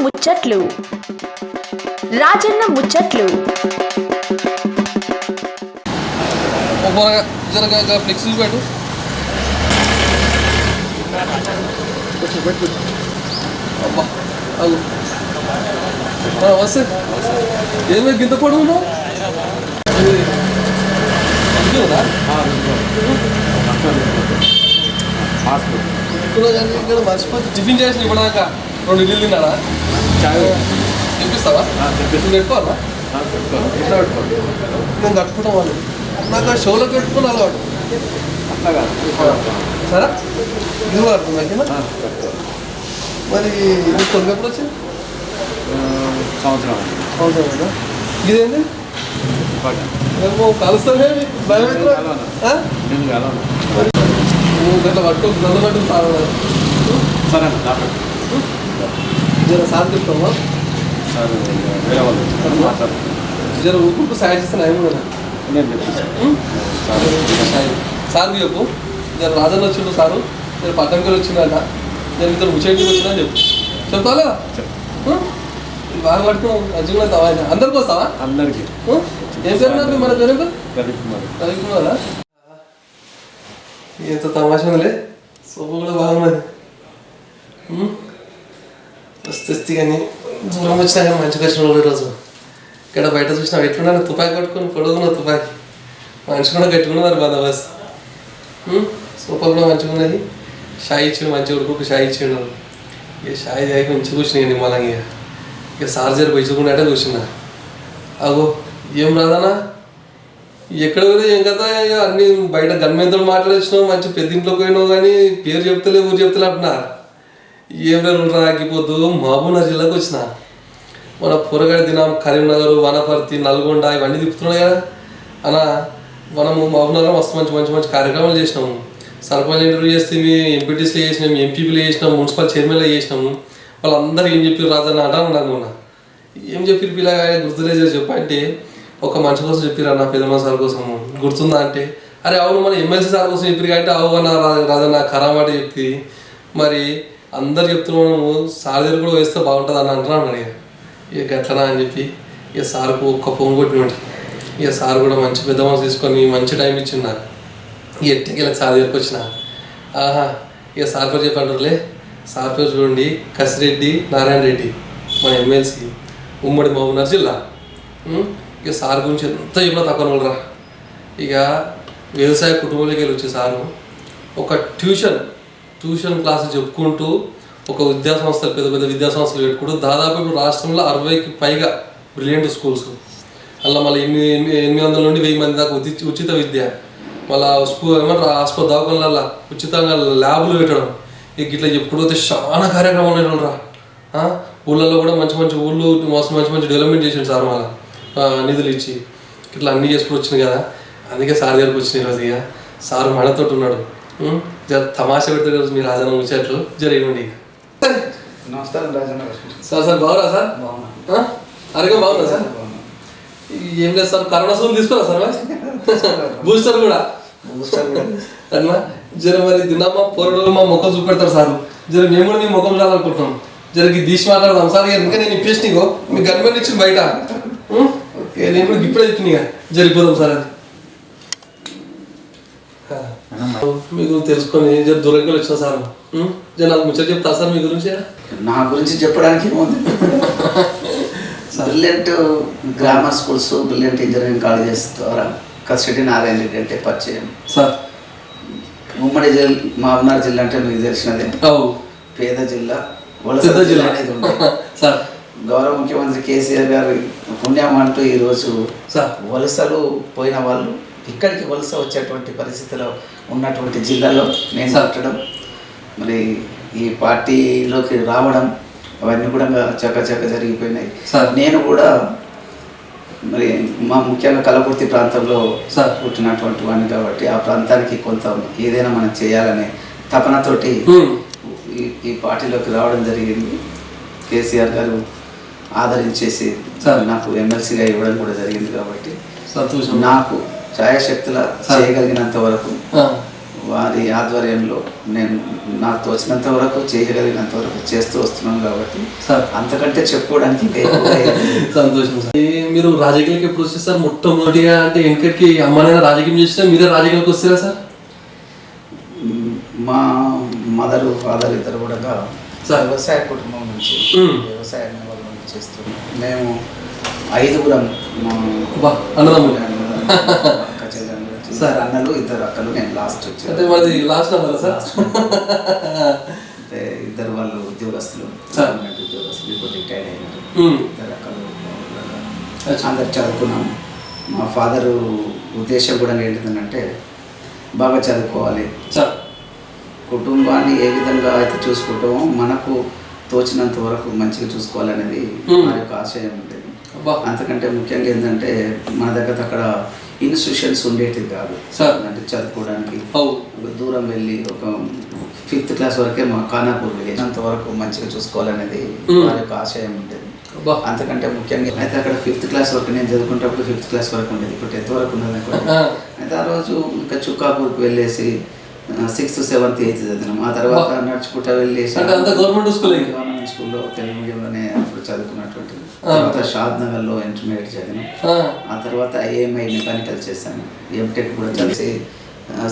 ముచ్చట్లు రాజన్న ముచ్చట్లు ఫ్లెక్సీ పెట్టు అబ్బా అవు వస్తే ఏమి గింత పడుకున్నావు ఇక్కడ మర్చిపోతే టిఫిన్ చేసి ఇవ్వడాక 2 ఇడ్లీలు తిన్నాడా తెప్పిస్తావా పెట్టుకోవాలా ఎట్లా పెట్టుకోవాలి నేను కట్టుకుంటాం వాళ్ళు నాకు ఆ షోలో పెట్టుకుని అలవాటు సరే ఇది కడుతుంది మరి కొడుకు ఎప్పుడు వచ్చింది సంవత్సరం కదా ఇదేంటి కలుస్తానే భయం గట్లా పట్టు గంట పట్టు సరే జర సార్ చెప్తామా సార్ వేరే వాళ్ళు జర ఊరుకుంటూ సాయం చేస్తాను ఆయన కూడా సార్ చెప్పు జర రాజన్న వచ్చిండు సారు నేను పట్టణంకి వచ్చిందంట నేను ఇతను ముచ్చేటికి వచ్చినా చెప్పు చెప్తావా లేదా ఇది బాగా పట్టుకున్నావు మంచిగా తవా అందరికి వస్తావా అందరికీ ఏం పేరు నాకు మన పేరు రవికుమారా ఎంత తమాషా ఉందిలే సోపు కూడా బాగున్నది వస్తే కానీ దూరం వచ్చినా కానీ మంచిగా వచ్చిన రోజు ఇక్కడ బయట చూసినా ఎట్లున్నా తుపాకి పట్టుకొని పొడుగున్నా తుపాకి మనిషి కూడా గట్టుకున్నారు బందోబస్తు సోఫా కూడా మంచిగా ఉన్నది షాయి ఇచ్చిండు మంచిగా ఉడుకు షాయి ఇచ్చిండు ఇక షాయి దాకా మంచిగా కూర్చున్నాయి నిమ్మలంగా ఇక సార్జర్ పెంచుకున్నట్టే కూర్చున్నా అగో ఏం రాదనా ఎక్కడ పోతే ఏం కదా అన్ని బయట గన్మెంతో మాట్లాడేసినావు మంచి పెద్ద ఇంట్లోకి పోయినావు కానీ పేరు చెప్తలే ఊరు చెప్తలే అంటున్నారు ఏం పేరు రాగిపోద్దు మహబూబ్నగర్ జిల్లాకు వచ్చిన మన పొరగడి దినం కరీంనగర్ వనపర్తి నల్గొండ ఇవన్నీ తిప్పుతున్నాయి కదా అలా మనము మహబూబ్నగర్లో మస్తు మంచి మంచి మంచి కార్యక్రమాలు చేసినాము సర్పంచ్ ఇంటర్వ్యూ చేస్తే ఎంపీటీసీలో చేసినాము ఎంపీపీలో చేసినాము మున్సిపల్ చైర్మన్లో చేసినాము వాళ్ళందరూ ఏం చెప్పారు రాజన్న అంటాను నాకు మొన్న ఏం చెప్పారు పిల్లగా గుర్తులేదు చెప్పంటే ఒక మనిషి కోసం చెప్పారు అన్న పెద్దమ్మ సార్ కోసం గుర్తుందా అంటే అరే అవును మన ఎమ్మెల్సీ సార్ కోసం చెప్పారు కాబట్టి అవునా రాజన్న ఖరామాట చెప్తే మరి అందరు చెప్తున్నాము సార్ దగ్గర కూడా వేస్తే బాగుంటుంది అని అంటున్నాను నేను ఇక గట్లనా అని చెప్పి ఇక సార్కు ఒక్క పొంగు కొట్టినట్టు ఇక సార్ కూడా మంచి పెద్ద మనసు తీసుకొని మంచి టైం ఇచ్చింది నాకు ఎట్టికి ఇలా సార్ దగ్గరికి వచ్చిన ఆహా ఇక సార్ పేరు చెప్పంటారులే సార్ పేరు చూడండి కసిరెడ్డి నారాయణ రెడ్డి మన ఎమ్మెల్సీ ఉమ్మడి మహబూబ్నగర్ జిల్లా ఇక సార్ గురించి ఎంత చెప్పినా తక్కువ వాళ్ళరా ఇక వ్యవసాయ కుటుంబంలోకి వెళ్ళి వచ్చే సారు ఒక ట్యూషన్ క్లాసులు చెప్పుకుంటూ ఒక విద్యాసంస్థలు పెద్ద పెద్ద విద్యాసంస్థలు పెట్టుకుంటూ దాదాపు ఇప్పుడు రాష్ట్రంలో 60కి పైగా బ్రిలియంట్ స్కూల్స్ అలా మళ్ళీ 800 నుండి 1000 మంది దాకా ఉచిత విద్య మళ్ళీ స్కూల్ ఏమంటారు హాస్పిటల్ దవాఖానల ఉచితంగా ల్యాబులు పెట్టడం ఇక ఇట్లా చెప్పుకుంటూ చాలా కార్యక్రమాలు ఉన్నాయి రా ఊళ్ళల్లో కూడా మంచి మంచి ఊళ్ళు మంచి మంచి డెవలప్మెంట్ చేసిండు సార్ మళ్ళీ నిధులు ఇచ్చి ఇట్లా అన్నీ చేసుకుని వచ్చినాయి కదా అందుకే సార్ దగ్గరికి వచ్చినాయి ఈరోజు ఇక సార్ మనతోటి ఉన్నాడు జర తమాషా పెడితే రోజు మీరు రాజన్న ముచ్చట్లు జరిగిండి నమస్కారం రాజన్న సార్ బాగురా సార్ ఆరోగ్యం బాగుందా సార్ ఏం లేదు సార్ కరోనా సూలు తీసుకోరా సార్ బూస్టర్ కూడా అట్లా జర మరి తిన్నామా పొరడు మా ముఖం చూపెడతారు సార్ జర మేము కూడా మీ ముఖం చూడాలనుకుంటున్నాం జరకి తీసి మాట్లాడదాం సార్ ఇంకా నేను ఇప్పేసి నీకో మీ గవర్నమెంట్ ఇచ్చింది బయట నేను కూడా ఇప్పుడే చెప్తున్నా జరిగిపోదాం సార్ అది మీకు తెలుసుకొని జర దూరంగా వచ్చిన సార్ జర నాకు ముచ్చట చెప్తా సార్ మీ గురించి నా గురించి చెప్పడానికి brilliant grammar schools brilliant engineering colleges ద్వారా కసిరెడ్డి నారాయణ రెడ్డి అంటే పరిచయం సార్ ఉమ్మడి మహబూబ్నగర్ జిల్లా అంటే మీకు తెలిసినదే పేద జిల్లా వలస జిల్లా అనేది ఉంది సార్ గౌరవ ముఖ్యమంత్రి కేసీఆర్ గారు పుణ్యం అంటూ ఈరోజు వలసలు పోయిన వాళ్ళు ఇక్కడికి వలస వచ్చేటువంటి పరిస్థితిలో ఉన్నటువంటి జిల్లాలో నేను కట్టడం మరి ఈ పార్టీలోకి రావడం అవన్నీ కూడా చక్కచక్క జరిగిపోయినాయి. నేను కూడా మరి మా ముఖ్యంగా కలకుర్తి ప్రాంతంలో పుట్టినటువంటి వాడిని కాబట్టి ఆ ప్రాంతానికి కొంత ఏదైనా మనం చేయాలనే తపనతోటి ఈ పార్టీలోకి రావడం జరిగింది. కేసీఆర్ గారు ఆదరించేసి నాకు ఎమ్మెల్సీగా ఇవ్వడం కూడా జరిగింది కాబట్టి నాకు ఛాయాశక్తుల చేయగలిగినంత వరకు వారి ఆధ్వర్యంలో నేను నాకు తోచినంత వరకు చేయగలిగినంత వరకు చేస్తూ వస్తున్నాను కాబట్టి సార్ అంతకంటే చెప్పుకోవడానికి ఇంకా ఎక్కువ సంతోషం సార్. మీరు రాజకీయాలకు ఎప్పుడు వస్తే సార్ మొట్టమొదటిగా అంటే వెనకటికి అమ్మనైనా రాజకీయం చేసినా మీరే రాజకీయాలకు వస్తారా సార్? మా మదరు ఫాదర్ ఇద్దరు కూడా సార్. వ్యవసాయ కుటుంబం నుంచి వ్యవసాయ వాళ్ళ నుంచి చేస్తున్నాం. మేము 5గురం అన్నదమ్ములు అక్క చెల్లెలు సార్, అన్నలు 2 అక్కలు, నేను లాస్ట్ వచ్చాను. అంటే మాది లాస్ట్ నెంబర్ సార్. అంటే ఇద్దరు వాళ్ళు ఉద్యోగస్తులు, సార్. గవర్నమెంట్ ఉద్యోగస్తులు, ఇప్పుడు రిటైర్డ్ అయినారు. 2 అక్కలు అందరు చదువుకున్నాము. మా ఫాదరు ఉద్దేశం కూడా ఏంటిదంటే బాగా చదువుకోవాలి, సార్. కుటుంబాన్ని ఏ విధంగా అయితే చూసుకుంటామో మనకు తోచినంత వరకు మంచిగా చూసుకోవాలనేది మా యొక్క ఆశయం ఉండేది. అంతకంటే ముఖ్యంగా ఏంటంటే మన దగ్గర అక్కడ ఇన్స్టిట్యూషన్స్ ఉండేటివి కాదు సార్. అంటే చదువుకోవడానికి దూరం వెళ్ళి ఒక 5th క్లాస్ వరకే మా ఖానాపూర్ విలేజ్ అంతవరకు మంచిగా చూసుకోవాలనేది మా యొక్క ఆశయం ఉండేది. అంతకంటే ముఖ్యంగా అయితే అక్కడ 5th క్లాస్ వరకు నేను చదువుకునేటప్పుడు 5th క్లాస్ వరకు ఉండేది, ఇప్పుడు 10th వరకు ఉన్నది అనుకోండి. అయితే ఆ రోజు ఇంకా చుక్కాపూర్కి వెళ్ళేసి 6th 7th 8th చదివినాం. ఆ తర్వాత నడుచుకుంటా వెళ్ళేసి గవర్నమెంట్ స్కూల్లో తెలుగు మీడియంలోనే అప్పుడు చదువుకున్నటువంటిది. తర్వాత షాద్ నగర్లో ఇంటర్మీడియట్ చదివాను. ఆ తర్వాత ఐఎంఐ మెకానికల్ చేశాను. ఎంటెక్ కూడా చదివి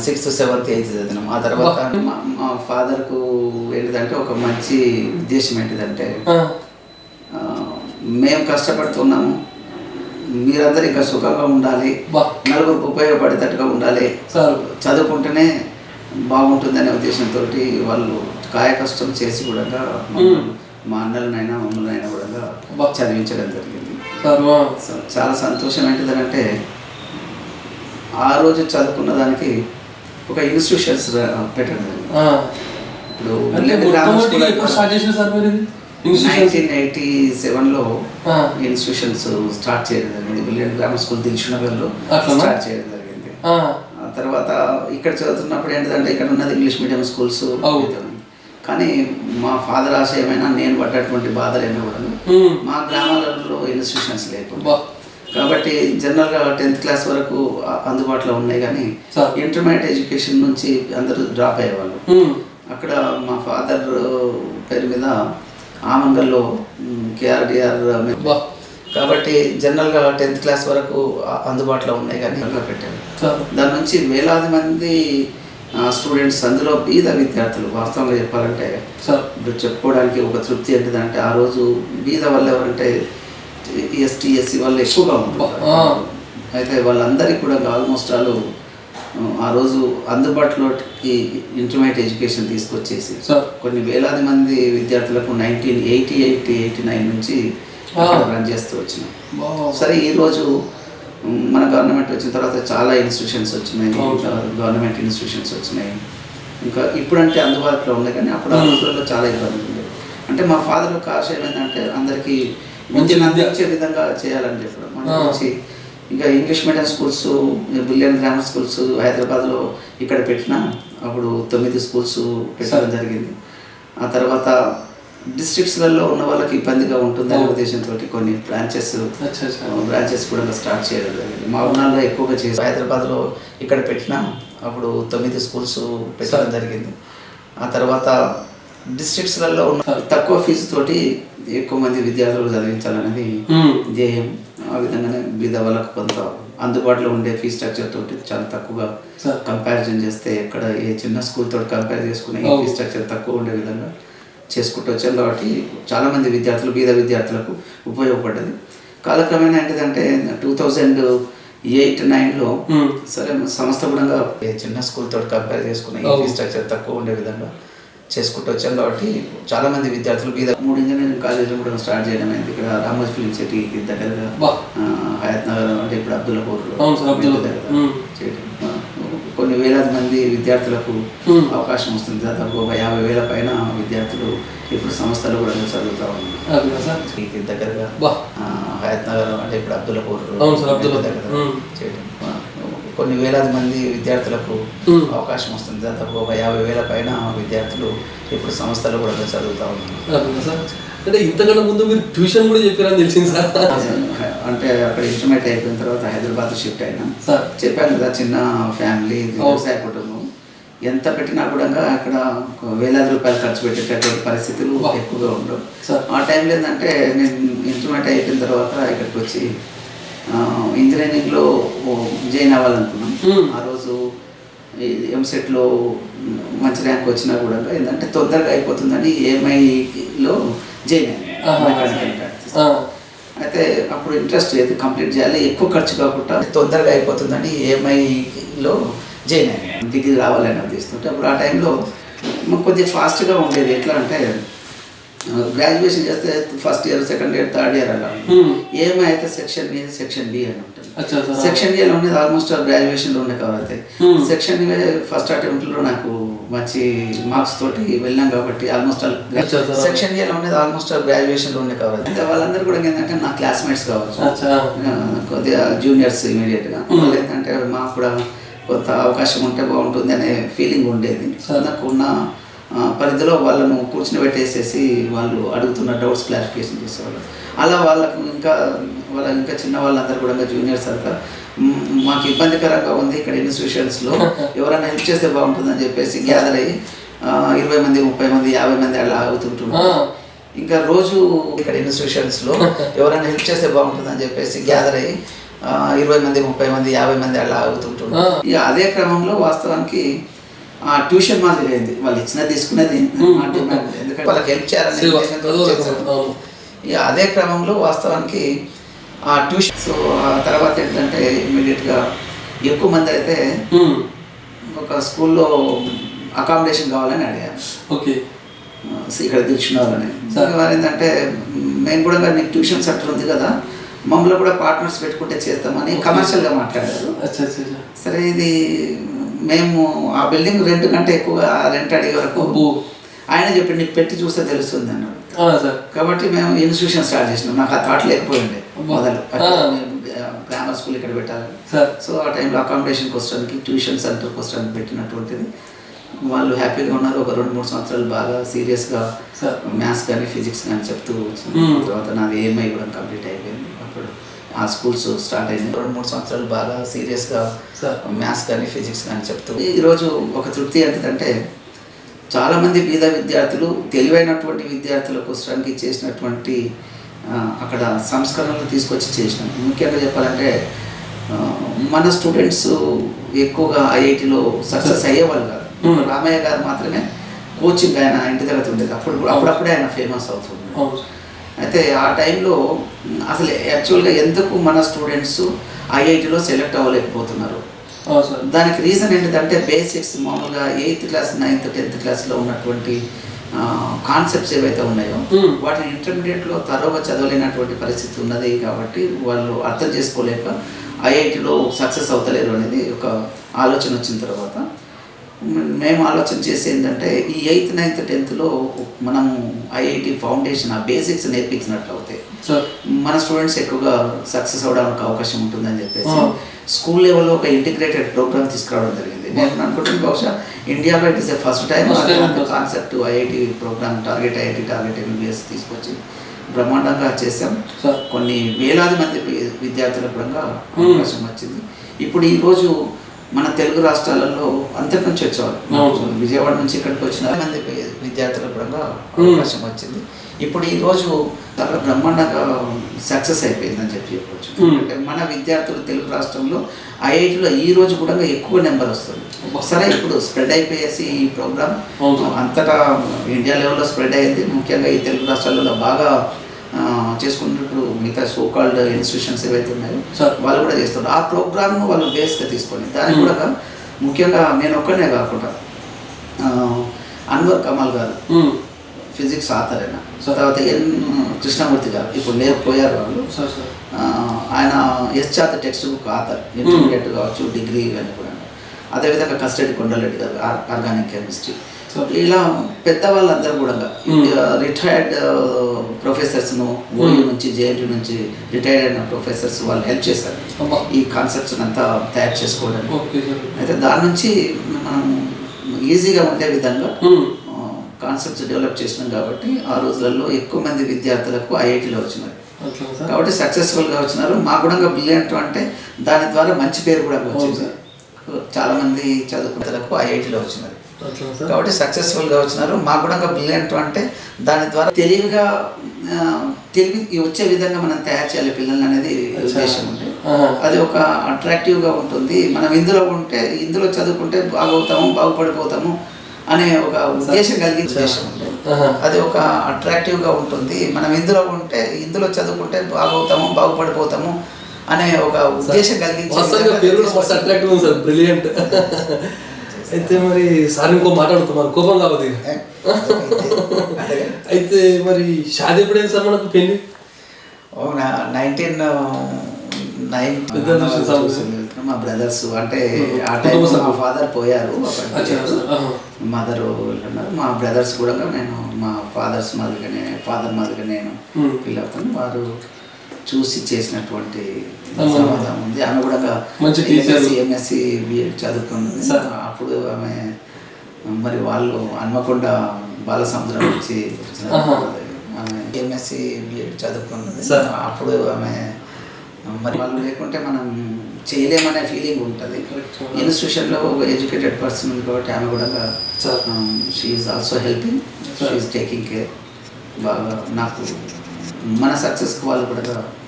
6th 7th 8th చదివినాం. ఆ తర్వాత మా ఫాదర్కు ఏంటిదంటే ఒక మంచి ఉద్దేశం ఏంటిదంటే మేము కష్టపడుతున్నాము, మీరందరూ ఇంకా సుఖంగా ఉండాలి, నలుగురికి ఉపయోగపడేటట్టుగా ఉండాలి, చదువుకుంటేనే బాగుంటుందనే ఉద్దేశంతో వాళ్ళు కాయ కష్టం చేసి కూడా మా అన్నలనైనా మమ్మల్నైనా కూడా చదివించడం జరిగింది. చాలా సంతోషం ఏంటిదంటే ఆ రోజు చదువుకున్న దానికి ఒక ఇన్స్టిట్యూషన్స్ పెట్టడం జరిగింది. ఇప్పుడు 1987లో ఇన్స్టిట్యూషన్స్ స్టార్ట్ చేయడం జరిగింది. విలియన్ గ్రామర్ స్కూల్ దిల్షునగర్లో స్టార్ట్ చేయడం జరిగింది. ఆ తర్వాత ఇక్కడ చదువుతున్నప్పుడు ఏంటంటే ఇక్కడ ఉన్నది ఇంగ్లీష్ మీడియం స్కూల్స్. కానీ మా ఫాదర్ ఆశయమైనా నేను పడ్డటువంటి బాధలైనా కూడా మా గ్రామాలలో ఇన్స్టిట్యూషన్స్ లేకుండా కాబట్టి జనరల్గా 10th క్లాస్ వరకు అందుబాటులో ఉన్నాయి. కానీ ఇంటర్మీడియట్ ఎడ్యుకేషన్ నుంచి అందరూ డ్రాప్ అయ్యేవాళ్ళు. అక్కడ మా ఫాదర్ పేరు మీద ఆమంగల్లో కేఆర్డిఆర్ కాబట్టి జనరల్గా 10th క్లాస్ వరకు అందుబాటులో ఉన్నాయి కానీ పెట్టారు. దాని నుంచి వేలాది మంది స్టూడెంట్స్, అందులో బీద విద్యార్థులు. వాస్తవంగా చెప్పాలంటే ఇప్పుడు చెప్పుకోవడానికి ఒక తృప్తి ఏంటిదంటే ఆ రోజు బీద వాళ్ళు ఎవరంటే ఎస్టీ ఎస్సీ వాళ్ళు ఎక్కువగా ఉంటారు. అయితే వాళ్ళందరికీ కూడా ఆల్మోస్ట్ వాళ్ళు ఆ రోజు అందుబాటులోకి ఇంటర్మీడియట్ ఎడ్యుకేషన్ తీసుకొచ్చేసి కొన్ని వేలాది మంది విద్యార్థులకు 1988-89 నుంచి రన్ చేస్తూ వచ్చినాం. సరే ఈరోజు మన గవర్నమెంట్ వచ్చిన తర్వాత చాలా ఇన్స్టిట్యూషన్స్ వచ్చినాయి, గవర్నమెంట్ ఇన్స్టిట్యూషన్స్ వచ్చినాయి. ఇంకా ఇప్పుడంటే అందుబాటులో ఉన్నాయి కానీ అప్పుడు ఆ రోజుల్లో చాలా ఇబ్బంది ఉండేది. అంటే మా ఫాదర్ యొక్క ఆశయం ఏంటంటే అందరికీ మంచి అందించే విధంగా చేయాలని చెప్పడం. మన గురించి ఇంకా ఇంగ్లీష్ మీడియం స్కూల్స్, విలియన్ గ్రామర్ స్కూల్స్ హైదరాబాద్లో ఇక్కడ పెట్టినా అప్పుడు 9 స్కూల్స్ పెట్టడం జరిగింది. ఆ తర్వాత డిస్ట్రిక్ట్స్లలో ఉన్న వాళ్ళకి ఇబ్బందిగా ఉంటుందనే ఉద్దేశంతో కొన్ని బ్రాంచెస్ కూడా స్టార్ట్ చేయడం జరిగింది. మా ఊళ్ళలో ఎక్కువగా చేసి హైదరాబాద్లో ఇక్కడ పెట్టినా అప్పుడు 9 స్కూల్స్ పెట్టడం జరిగింది. ఆ తర్వాత డిస్ట్రిక్ట్స్లలో ఉన్న తక్కువ ఫీజు తోటి ఎక్కువ మంది విద్యార్థులు చదివించాలనేది ధ్యేయం. ఆ విధంగానే బీద వాళ్ళకు కొంత అందుబాటులో ఉండే ఫీ స్ట్రక్చర్ తోటి చాలా తక్కువగా కంపారిజన్ చేస్తే ఎక్కడ ఏ చిన్న స్కూల్ తోటి కంపేర్ చేసుకునే ఈ ఫీ స్ట్రక్చర్ తక్కువ ఉండే విధంగా చేసుకుంటూ వచ్చాం. కాబట్టి చాలామంది విద్యార్థులు బీద విద్యార్థులకు ఉపయోగపడ్డది. కాలక్రమేణా ఏంటిదంటే 2008-9లో సరే సంస్థ కూడా చిన్న స్కూల్ తోటి కంపేర్ చేసుకునే ఈ ఫీ స్ట్రక్చర్ తక్కువ ఉండే విధంగా చేసుకుంటూ వచ్చాం. కాబట్టి చాలామంది విద్యార్థులు బీద 3 ఇంజనీరింగ్ కాలేజీలు కూడా స్టార్ట్ చేయడం అయింది. ఇక్కడ రామోజీ ఫిలిం సిటీకి దగ్గరగా హయత్ నగర్ అంటే ఇప్పుడు అబ్దుల్లాపూర్లో చేయడం కొన్ని వేలాది మంది విద్యార్థులకు అవకాశం వస్తుంది. దాదాపు 50,000 పైన విద్యార్థులు ఇప్పుడు సంస్థలు కూడా చదువుతూ ఉన్నారు. దగ్గరగా హయత్ నగర్ అంటే ఇప్పుడు అబ్దుల్లాపూర్లో చేయడం కొన్ని వేలాది మంది విద్యార్థులకు అవకాశం వస్తుంది. దాదాపు 50,000 పైన విద్యార్థులు ఇప్పుడు సంస్థలు కూడా చదువుతూ ఉన్నారు. అంటే ఇంతకన్నా ముందు మీరు ట్యూషన్ కూడా చెప్పారని తెలిసింది సార్. అంటే అక్కడ ఇంటర్మీడియట్ అయిపోయిన తర్వాత హైదరాబాద్ షిఫ్ట్ అయినా చెప్పాను కదా, చిన్న ఫ్యామిలీ వ్యవసాయ కుటుంబం. ఎంత పెట్టినా కూడా అక్కడ వేలాది రూపాయలు ఖర్చు పెట్టేటటువంటి పరిస్థితులు ఎక్కువగా ఉండవు. ఆ టైంలో ఏంటంటే నేను ఇంటర్మీడియట్ అయిపోయిన తర్వాత ఇక్కడికి వచ్చి ఇంజనీరింగ్లో జాయిన్ అవ్వాలనుకున్నాం. ఆ రోజు ఎంసెట్లో మంచి ర్యాంక్ వచ్చినా కూడా ఏంటంటే తొందరగా అయిపోతుందని ఏఎంఐలో జాయిన్ అయ్యాను. అయితే అప్పుడు ఇంట్రెస్ట్ లేదు, కంప్లీట్ చేయాలి, ఎక్కువ ఖర్చు కాకుండా తొందరగా అయిపోతుందని ఏఎంఐలో జాయిన్ అయ్యాను. డిగ్రీ రావాలని అనిపిస్తుంటే అప్పుడు ఆ టైంలో కొద్దిగా ఫాస్ట్గా ఉండేది. ఎట్లా అంటే గ్రాడ్యుయేషన్ చేస్తే first year, second year, third year అలా ఏఎంఐ అయితే సెక్షన్ ఏ, సెక్షన్ బి అని ఉంటుంది. సెక్షన్ ఏలో ఉండేది ఆల్మోస్ట్ గ్రాడ్యుయేషన్లో ఉండే కవర్ అవుతాయి. సెక్షన్ ఏ ఫస్ట్ అటెంప్ట్లో నాకు మంచి మార్క్స్ తోటి వెళ్ళాం కాబట్టి ఆల్మోస్ట్ సెక్షన్ ఏలో ఉండేది ఆల్మోస్ట్ గ్రాడ్యుయేషన్లో ఉండే కవర్ అవుతాయి. వాళ్ళందరూ కూడా ఏంటంటే నా క్లాస్మేట్స్ కావచ్చు, కొద్దిగా జూనియర్స్ ఇమీడియట్గా. ఏంటంటే మాకు కూడా కొంత అవకాశం ఉంటే బాగుంటుంది అనే ఫీలింగ్ ఉండేది. నాకున్న పరిధిలో వాళ్ళను కూర్చుని పెట్టేసేసి వాళ్ళు అడుగుతున్న డౌట్స్ క్లారిఫికేషన్ చేసేవాళ్ళు. అలా వాళ్ళకు ఇంకా చిన్న వాళ్ళందరూ కూడా జూనియర్స్ అంతా మాకు ఇబ్బందికరంగా ఉంది ఇక్కడ ఇన్స్టిట్యూషన్స్లో, ఎవరైనా హెల్ప్ చేస్తే బాగుంటుందని చెప్పేసి గ్యాదర్ అయ్యి 20 మంది, 30 మంది, 50 మంది అలా అవుతుంటున్నారు. ఇంకా రోజు ఇక్కడ ఇన్స్టిట్యూషన్స్లో ఎవరైనా హెల్ప్ చేస్తే బాగుంటుందని చెప్పేసి గ్యాదర్ అయ్యి 20 మంది, 30 మంది, 50 మంది అలా అవుతుంటున్నారు. ఇక అదే క్రమంలో వాస్తవానికి ట్యూషన్ మాదిరి అయింది. వాళ్ళు ఇచ్చినా తీసుకునేది ఎందుకంటే వాళ్ళకి హెల్ప్ చేయాలని ఉద్దేశంతో. ఇక అదే క్రమంలో వాస్తవానికి ట్యూషన్. సో ఆ తర్వాత ఏంటంటే ఇమ్మీడియట్గా ఎక్కువ మంది అయితే ఒక స్కూల్లో అకామిడేషన్ కావాలని అడిగాను. ఓకే, ఇక్కడ దిల్చున్నారని. వారు ఏంటంటే మేము కూడా నీకు ట్యూషన్ సెంటర్ ఉంది కదా, మమ్మల్ని కూడా పార్ట్నర్స్ పెట్టుకుంటే చేస్తామని కమర్షియల్గా మాట్లాడారు. సరే, ఇది మేము ఆ బిల్డింగ్ రెంట్ కంటే ఎక్కువగా రెంట్ అడిగే వరకు ఆయన చెప్పి నీకు పెట్టి చూస్తే తెలుస్తుంది అన్నాడు. కాబట్టి మేము ఇన్స్టిట్యూషన్ స్టార్ట్ చేసినాం. నాకు ఆ థాట్ లేకపోయిండే మొదలు గ్రామర్ స్కూల్ ఇక్కడ పెట్టాలి. సో ఆ టైంలో అకామిడేషన్ కోసడానికి, ట్యూషన్ సెంటర్ కోసడానికి పెట్టినటువంటిది. వాళ్ళు హ్యాపీగా ఉన్నారు. ఒక 2-3 సంవత్సరాలు బాగా సీరియస్గా మ్యాథ్స్ కానీ ఫిజిక్స్ కానీ చెప్తూ వచ్చింది. తర్వాత నాది ఏఎంఐ కూడా కంప్లీట్ అయిపోయింది. అప్పుడు ఆ స్కూల్స్ స్టార్ట్ అయింది. 2-3 సంవత్సరాలు బాగా సీరియస్గా మ్యాథ్స్ కానీ ఫిజిక్స్ కానీ చెప్తూ. ఈరోజు ఒక తృప్తి ఏంటంటే చాలామంది పేద విద్యార్థులు, తెలివైనటువంటి విద్యార్థుల కోసడానికి చేసినటువంటి అక్కడ సంస్కరణలు తీసుకొచ్చి చేసినాం. ముఖ్యంగా చెప్పాలంటే మన స్టూడెంట్స్ ఎక్కువగా ఐఐటిలో సక్సెస్ అయ్యేవాళ్ళు కాదు. రామయ్య గారు మాత్రమే కోచింగ్ ఆయన ఇంటి దగ్గర ఉండేది. అప్పుడప్పుడే ఆయన ఫేమస్ అవుతుంది. అయితే ఆ టైంలో అసలు యాక్చువల్గా ఎందుకు మన స్టూడెంట్స్ ఐఐటిలో సెలెక్ట్ అవ్వలేకపోతున్నారు, దానికి రీజన్ ఏంటంటే బేసిక్స్ మామూలుగా 8th క్లాస్, 9th, 10th క్లాస్లో ఉన్నటువంటి కాన్సెప్ట్స్ ఏవైతే ఉన్నాయో వాటిని ఇంటర్మీడియట్లో తరోగా చదవలేనటువంటి పరిస్థితి ఉన్నది. కాబట్టి వాళ్ళు అర్థం చేసుకోలేక ఐఐటిలో సక్సెస్ అవుతలేరు అనేది ఒక ఆలోచన వచ్చిన తర్వాత మేము ఆలోచన చేసి ఏంటంటే ఈ 8th, 9th, 10thలో మనము ఐఐటి ఫౌండేషన్ ఆ బేసిక్స్ నేర్పించినట్లు అవుతాయి మన స్టూడెంట్స్ ఎక్కువగా సక్సెస్ అవ్వడానికి అవకాశం ఉంటుందని చెప్పేసి స్కూల్ లెవెల్లో ఒక ఇంటిగ్రేటెడ్ ప్రోగ్రామ్ తీసుకురావడం జరిగింది. నేను అనుకుంటున్నాను బహుశా ఇండియాలో it is the first time concept IIT program, target IIT, target MBBS తీసుకొచ్చి బ్రహ్మాండంగా చేసాం. కొన్ని వేలాది మంది విద్యార్థుల పరంగా అవకాశం వచ్చింది. ఇప్పుడు ఈరోజు మన తెలుగు రాష్ట్రాలలో అంతటి నుంచి వచ్చేవాళ్ళు, విజయవాడ నుంచి ఇక్కడికి వచ్చిన మంది విద్యార్థుల పరంగా అవకాశం వచ్చింది. ఇప్పుడు ఈరోజు చాలా బ్రహ్మాండంగా సక్సెస్ అయిపోయిందని చెప్పవచ్చు. అంటే మన విద్యార్థులు తెలుగు రాష్ట్రంలో ఐఐటిలో ఈ రోజు కూడా ఎక్కువ నెంబర్ వస్తుంది. సరే, ఇప్పుడు స్ప్రెడ్ అయిపోయేసి ఈ ప్రోగ్రామ్ అంతటా ఇండియా లెవెల్లో స్ప్రెడ్ అయింది. ముఖ్యంగా ఈ తెలుగు రాష్ట్రాలలో బాగా చేసుకుంటున్నప్పుడు మిగతా సోకాల్డ్ ఇన్స్టిట్యూషన్స్ ఏవైతే ఉన్నాయో వాళ్ళు కూడా చేస్తున్నారు. ఆ ప్రోగ్రామ్ను వాళ్ళు బేస్గా తీసుకొని దానికి కూడా ముఖ్యంగా నేను ఒక్కనే కాకుండా అన్వర్ కమాల్ గారు ఫిజిక్స్ ఆథర్ అయినా, తర్వాత ఎన్ కృష్ణమూర్తి గారు ఇప్పుడు లేకపోయారు వాళ్ళు, ఆయన ఎస్చాత్ టెక్స్ట్ బుక్ ఆథర్, ఇంటర్మీడియట్ కావచ్చు, డిగ్రీ ఇవన్నీ కూడా. అదేవిధంగా కస్టడీ కొండలరెడ్డి గారు ఆర్గానిక్ కెమిస్ట్రీ. ఇలా పెద్దవాళ్ళందరూ కూడా రిటైర్డ్ ప్రొఫెసర్స్ను ఓయూ నుంచి, జేఎన్టీ నుంచి రిటైర్డ్ అయిన ప్రొఫెసర్స్ వాళ్ళు హెల్ప్ చేశారు ఈ కాన్సెప్ట్స్ అంతా తయారు చేసుకోవడానికి. అయితే దాని నుంచి మనం ఈజీగా ఉండే విధంగా కాన్సెప్ట్స్ డెవలప్ చేసినాం. కాబట్టి ఆ రోజులలో ఎక్కువ మంది విద్యార్థులకు ఐఐటీలో వచ్చినారు. కాబట్టి సక్సెస్ఫుల్గా వచ్చినారు. మా కూడా బ్రిలియంట్ అంటే దాని ద్వారా మంచి పేరు కూడా వచ్చింది. చాలామంది చదువుకునేలకు ఐఐటీలో వచ్చినారు అట్లా సార్. కాబట్టి సక్సెస్ఫుల్గా వచ్చినారు. మాకు కూడా బ్రిలియంట్ అంటే దాని ద్వారా తెలివిగా తెలివి వచ్చే విధంగా మనం తయారు చేయాలి పిల్లల్ని అనేది ఉద్దేశం ఉంది. అది ఒక అట్రాక్టివ్గా ఉంటుంది. మనం ఇందులో చదువుకుంటే బాగుపడిపోతాము అనే ఒక ఉద్దేశం కలిగించే ఉద్దేశం ఉంది. అది ఒక అట్రాక్టివ్గా ఉంటుంది. మనం ఇందులో చదువుకుంటే బాగుపడిపోతాము అనే ఒక ఉద్దేశం కలిగించే బ్రిలియంట్. అయితే మరి సార్ ఇంకో మాట్లాడుతున్నారు కోపం కావద్దు. అయితే మరి షాది ఎప్పుడైంది సార్ మనకు పెళ్లి? 1990 మా బ్రదర్స్ అంటే ఆ టైం మా ఫాదర్ పోయారు, మదర్ ఉన్నారు. మా బ్రదర్స్ కూడా నేను మా ఫాదర్ మాదిరిగా నేను ఫీల్ అవుతాను. వారు చూసి చేసినటువంటి సమాధానం ఉంది. ఆమె కూడా ఎంఎస్సి బిఎడ్ చదువుకుంది. అప్పుడు ఆమె మరి వాళ్ళు హన్మకొండ బాలసముద్రం నుంచి ఆమె ఎంఎస్సి బిఎడ్ చదువుకున్నది. అప్పుడు ఆమె మరి వాళ్ళు లేకుంటే మనం చేయలేమనే ఫీలింగ్ ఉంటుంది. ఇన్స్టిట్యూషన్లో ఒక ఎడ్యుకేటెడ్ పర్సన్ ఉంది కాబట్టి ఆమె కూడా she's also helping, she's taking care. బాగా నాకు మన సక్సెస్కి వాళ్ళు కూడా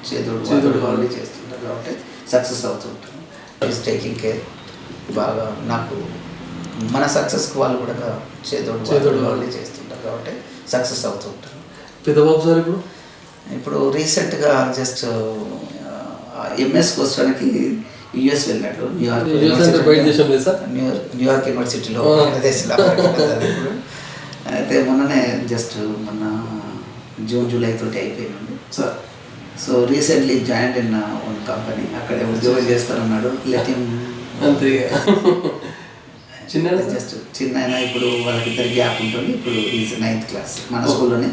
చేదోడు వాళ్ళు చేస్తుంటారు కాబట్టి సక్సెస్ అవుతుంటారు. She's taking care. బాగా నాకు మన సక్సెస్కి వాళ్ళు కూడా చేదోడు వాళ్ళు చేస్తుంటారు కాబట్టి సక్సెస్ అవుతుంటారు. పెద్దబాబు సార్ ఇప్పుడు రీసెంట్గా జస్ట్ ఎంఎస్ కోసడానికి యుఎస్ వెళ్ళాడు. న్యూయార్క్ యూనివర్సిటీలో అయితే మొన్ననే మొన్న జూన్ జూలై తోటి అయిపోయింది sir. So recently join in one company, అక్కడే ఉద్యోగం చేస్తానన్నాడు. చిన్న ఇప్పుడు వాళ్ళకి ఇద్దరు గ్యాప్ ఉంటుంది. ఇప్పుడు ఈజ్ 9th క్లాస్ మన స్కూల్లోనే,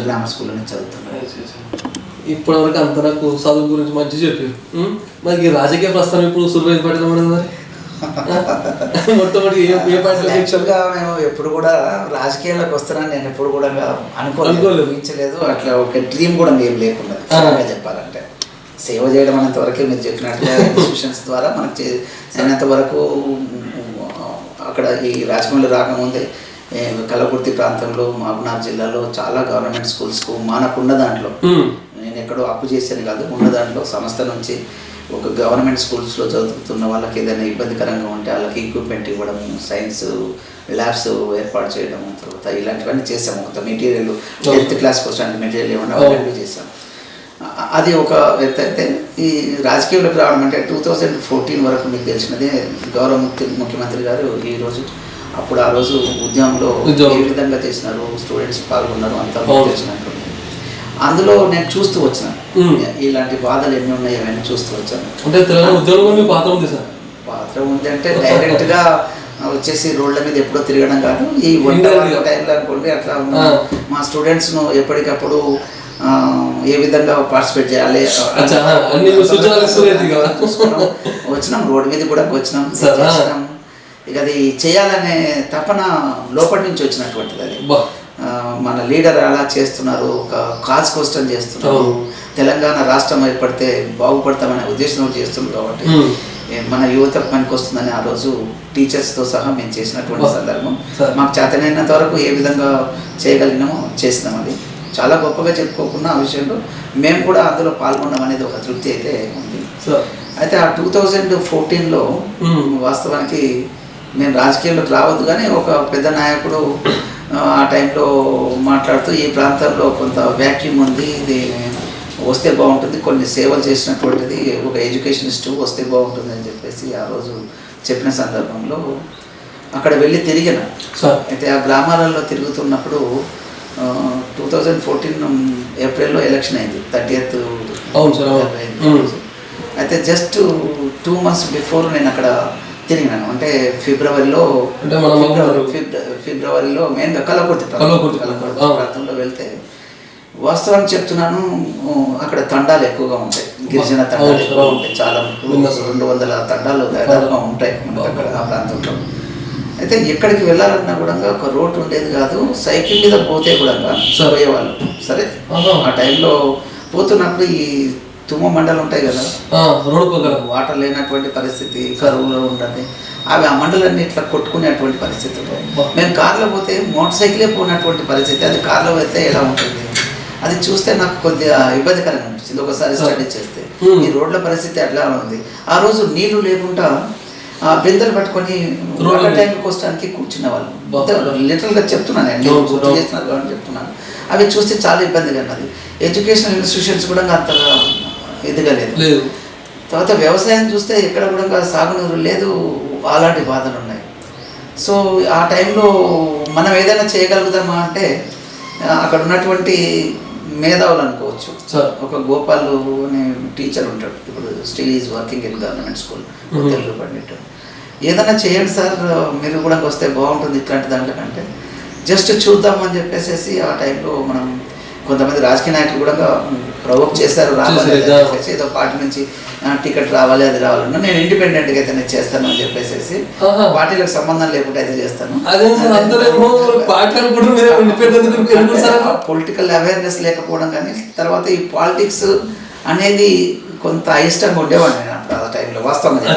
గ్రామర్ స్కూల్లోనే చదువుతున్నాడు. ఇప్పటివరకు అంత నాకు చదువు గురించి మంచి చెప్పారు. మనకి రాజకీయ ప్రస్థానం ఇప్పుడు సులువైన పడదామని మరి మొట్టమొదటి యాక్చువల్గా మేము ఎప్పుడు కూడా రాజకీయాల్లోకి వస్తానని నేను ఎప్పుడు కూడా అనుకోలేదు. అట్లా ఒక డ్రీమ్ కూడా మేము లేకుండా చెప్పాలంటే సేవ చేయడం అనేంత వరకే మీరు చెప్పినట్టుగా ఇన్స్టిట్యూషన్స్ ద్వారా మనకు అయినంత వరకు. అక్కడ ఈ రాజమౌళి రాకముందే కలకుర్తి ప్రాంతంలో మహబూబ్నగర్ జిల్లాలో చాలా గవర్నమెంట్ స్కూల్స్కు మానకున్న దాంట్లో, నేను ఎక్కడో అప్పు చేశాను కాదు, ఉన్న దాంట్లో సంస్థ నుంచి ఒక గవర్నమెంట్ స్కూల్స్లో చదువుతున్న వాళ్ళకి ఏదైనా ఇబ్బందికరంగా ఉంటే వాళ్ళకి ఎక్విప్మెంట్ ఇవ్వడం, సైన్స్ ల్యాబ్స్ ఏర్పాటు చేయడం, తర్వాత ఇలాంటివన్నీ చేసాము. కొంత మెటీరియల్ 10th క్లాస్కి వచ్చే మెటీరియల్ ఇవ్వడం అవన్నీ చేసాము. అది ఒక ఎత్తు. అయితే ఈ రాజకీయంలోకి రావడం అంటే 2014 వరకు మీకు తెలిసినదే. గౌరవ ముఖ్యమంత్రి గారు ఆ రోజు ఉద్యమంలో ఏ విధంగా చేసినారు, స్టూడెంట్స్ పాల్గొన్నారు, అంతా తెలిసినట్టు. అందులో నేను చూస్తూ వచ్చాను ఇలాంటి బాధలు ఎన్ని ఉన్నాయి అవన్నీ చూస్తూ వచ్చాను. అంటే తెలంగాణ ఉద్యోగంలో పాత్ర ఉంది సార్. పాత్ర ఉంది అంటే డైరెక్ట్గా వచ్చేసి రోడ్ల మీద ఎప్పుడో తిరగడం కాదు, ఈ టైంలో అనుకోండి అట్లా మా స్టూడెంట్స్ను ఎప్పటికప్పుడు ఏ విధంగా పార్టిసిపేట్ చేయాలి వచ్చినాం. రోడ్డు మీద కూడా వచ్చినాం. ఇక అది చేయాలనే తపన లోపటి నుంచి వచ్చినటువంటిది. అది మన లీడర్ అలా చేస్తున్నారు, ఒక కాజ్ కోసం చేస్తున్నారు, తెలంగాణ రాష్ట్రం ఏర్పడితే బాగుపడతామనే ఉద్దేశంతో చేస్తున్నారు. కాబట్టి మన యువత పనికి వస్తుందని ఆ రోజు టీచర్స్తో సహా మేము చేసినటువంటి సందర్భం. మాకు చేతనైనంత వరకు ఏ విధంగా చేయగలిగినామో చేసినాం. అది చాలా గొప్పగా చెప్పుకోకుండా ఆ విషయంలో మేము కూడా అందులో పాల్గొన్నాం అనేది ఒక తృప్తి అయితే ఉంది. అయితే ఆ 2014లో వాస్తవానికి నేను రాజకీయాల్లోకి రావద్దు కానీ ఒక పెద్ద నాయకుడు ఆ టైంలో మాట్లాడుతూ ఈ ప్రాంతంలో కొంత వ్యాక్యూమ్ ఉంది, ఇది వస్తే బాగుంటుంది, కొన్ని సేవలు చేసినటువంటిది ఒక ఎడ్యుకేషనిస్ట్ వస్తే బాగుంటుంది అని చెప్పేసి ఆ రోజు చెప్పిన సందర్భంలో అక్కడ వెళ్ళి తిరిగిన. అయితే ఆ గ్రామాలలో తిరుగుతున్నప్పుడు 2014 ఏప్రిల్లో ఎలక్షన్ అయింది, 30th. అయితే జస్ట్ 2 months బిఫోర్ నేను అక్కడ తిరిగినాను. అంటే ఫిబ్రవరిలో మెయిన్గా కలకుర్తి ప్రాంతంలో వెళ్తే వాస్తవానికి చెప్తున్నాను, అక్కడ తండాలు ఎక్కువగా ఉంటాయి, గిరిజన తండాలు ఎక్కువగా ఉంటాయి. చాలా 200 తండాలు దాదాపుగా ఉంటాయి అక్కడ ఆ ప్రాంతంలో. అయితే ఎక్కడికి వెళ్ళాలన్నా కూడా ఒక రోడ్ ఉండేది కాదు, సైకిల్ మీద పోతే కూడా పోయేవాళ్ళు. సరే ఆ టైంలో పోతున్నప్పుడు ఈ తుమ్మ మండలు ఉంటాయి కదా, రోడ్డు పక్కన వాటర్ లేనటువంటి పరిస్థితి, కరువులో ఉండదు, అవి ఆ మండలన్నీ ఇట్లా కొట్టుకునేటువంటి పరిస్థితులు. మేము కార్లో పోతే మోటార్ సైకిలే పోయినటువంటి పరిస్థితి, అది కార్లో పోతే ఎలా ఉంటుంది అది చూస్తే నాకు కొద్దిగా ఇబ్బందికరంగా అనిపించింది ఒకసారి స్టడీ చేస్తే. ఈ రోడ్ల పరిస్థితి అట్లా ఉంది. ఆ రోజు నీళ్లు లేకుండా బిందెలు పట్టుకొని వాటర్ ట్యాంక్ కోసడానికి కూర్చునే వాళ్ళు. లిటరల్గా చెప్తున్నాను, నేను గుర్తు చేస్తున్నారు కాబట్టి చెప్తున్నాను. అవి చూస్తే చాలా ఇబ్బందిగా ఉన్నది. ఎడ్యుకేషనల్ ఇన్స్టిట్యూషన్స్ కూడా అంతగా ఎదగలేదు. తర్వాత వ్యవసాయం చూస్తే ఎక్కడ కూడా సాగునీరు లేదు, అలాంటి బాధలు ఉన్నాయి. సో ఆ టైంలో మనం ఏదైనా చేయగలుగుతామా అంటే అక్కడ ఉన్నటువంటి మేధావులు అనుకోవచ్చు. ఒక గోపాల్ అనే టీచర్ ఉంటాడు, ఇప్పుడు still is working in government school, Telugu Pandit. ఏదైనా చేయండి సార్, మీరు కూడా వస్తే బాగుంటుంది ఇట్లాంటి దాంట్లో కంటే, జస్ట్ చూద్దామని చెప్పేసి ఆ టైంలో మనం కొంతమంది రాజకీయ నాయకులు కూడా ప్రవోక్ చేశారు, రావాలి ఏదో పార్టీ నుంచి టికెట్ రావాలి, అది రావాలన్నా నేను ఇండిపెండెంట్గా అయితే నేను చేస్తాను అని చెప్పేసి, పార్టీలకు సంబంధం లేకుండా అయితే చేస్తాను. పొలిటికల్ అవేర్నెస్ లేకపోవడం కానీ, తర్వాత ఈ పాలిటిక్స్ అనేది కొంత అయిష్టంగా ఉండేవాడిని నేను అప్పుడు ఆ టైంలో వాస్తవంగా.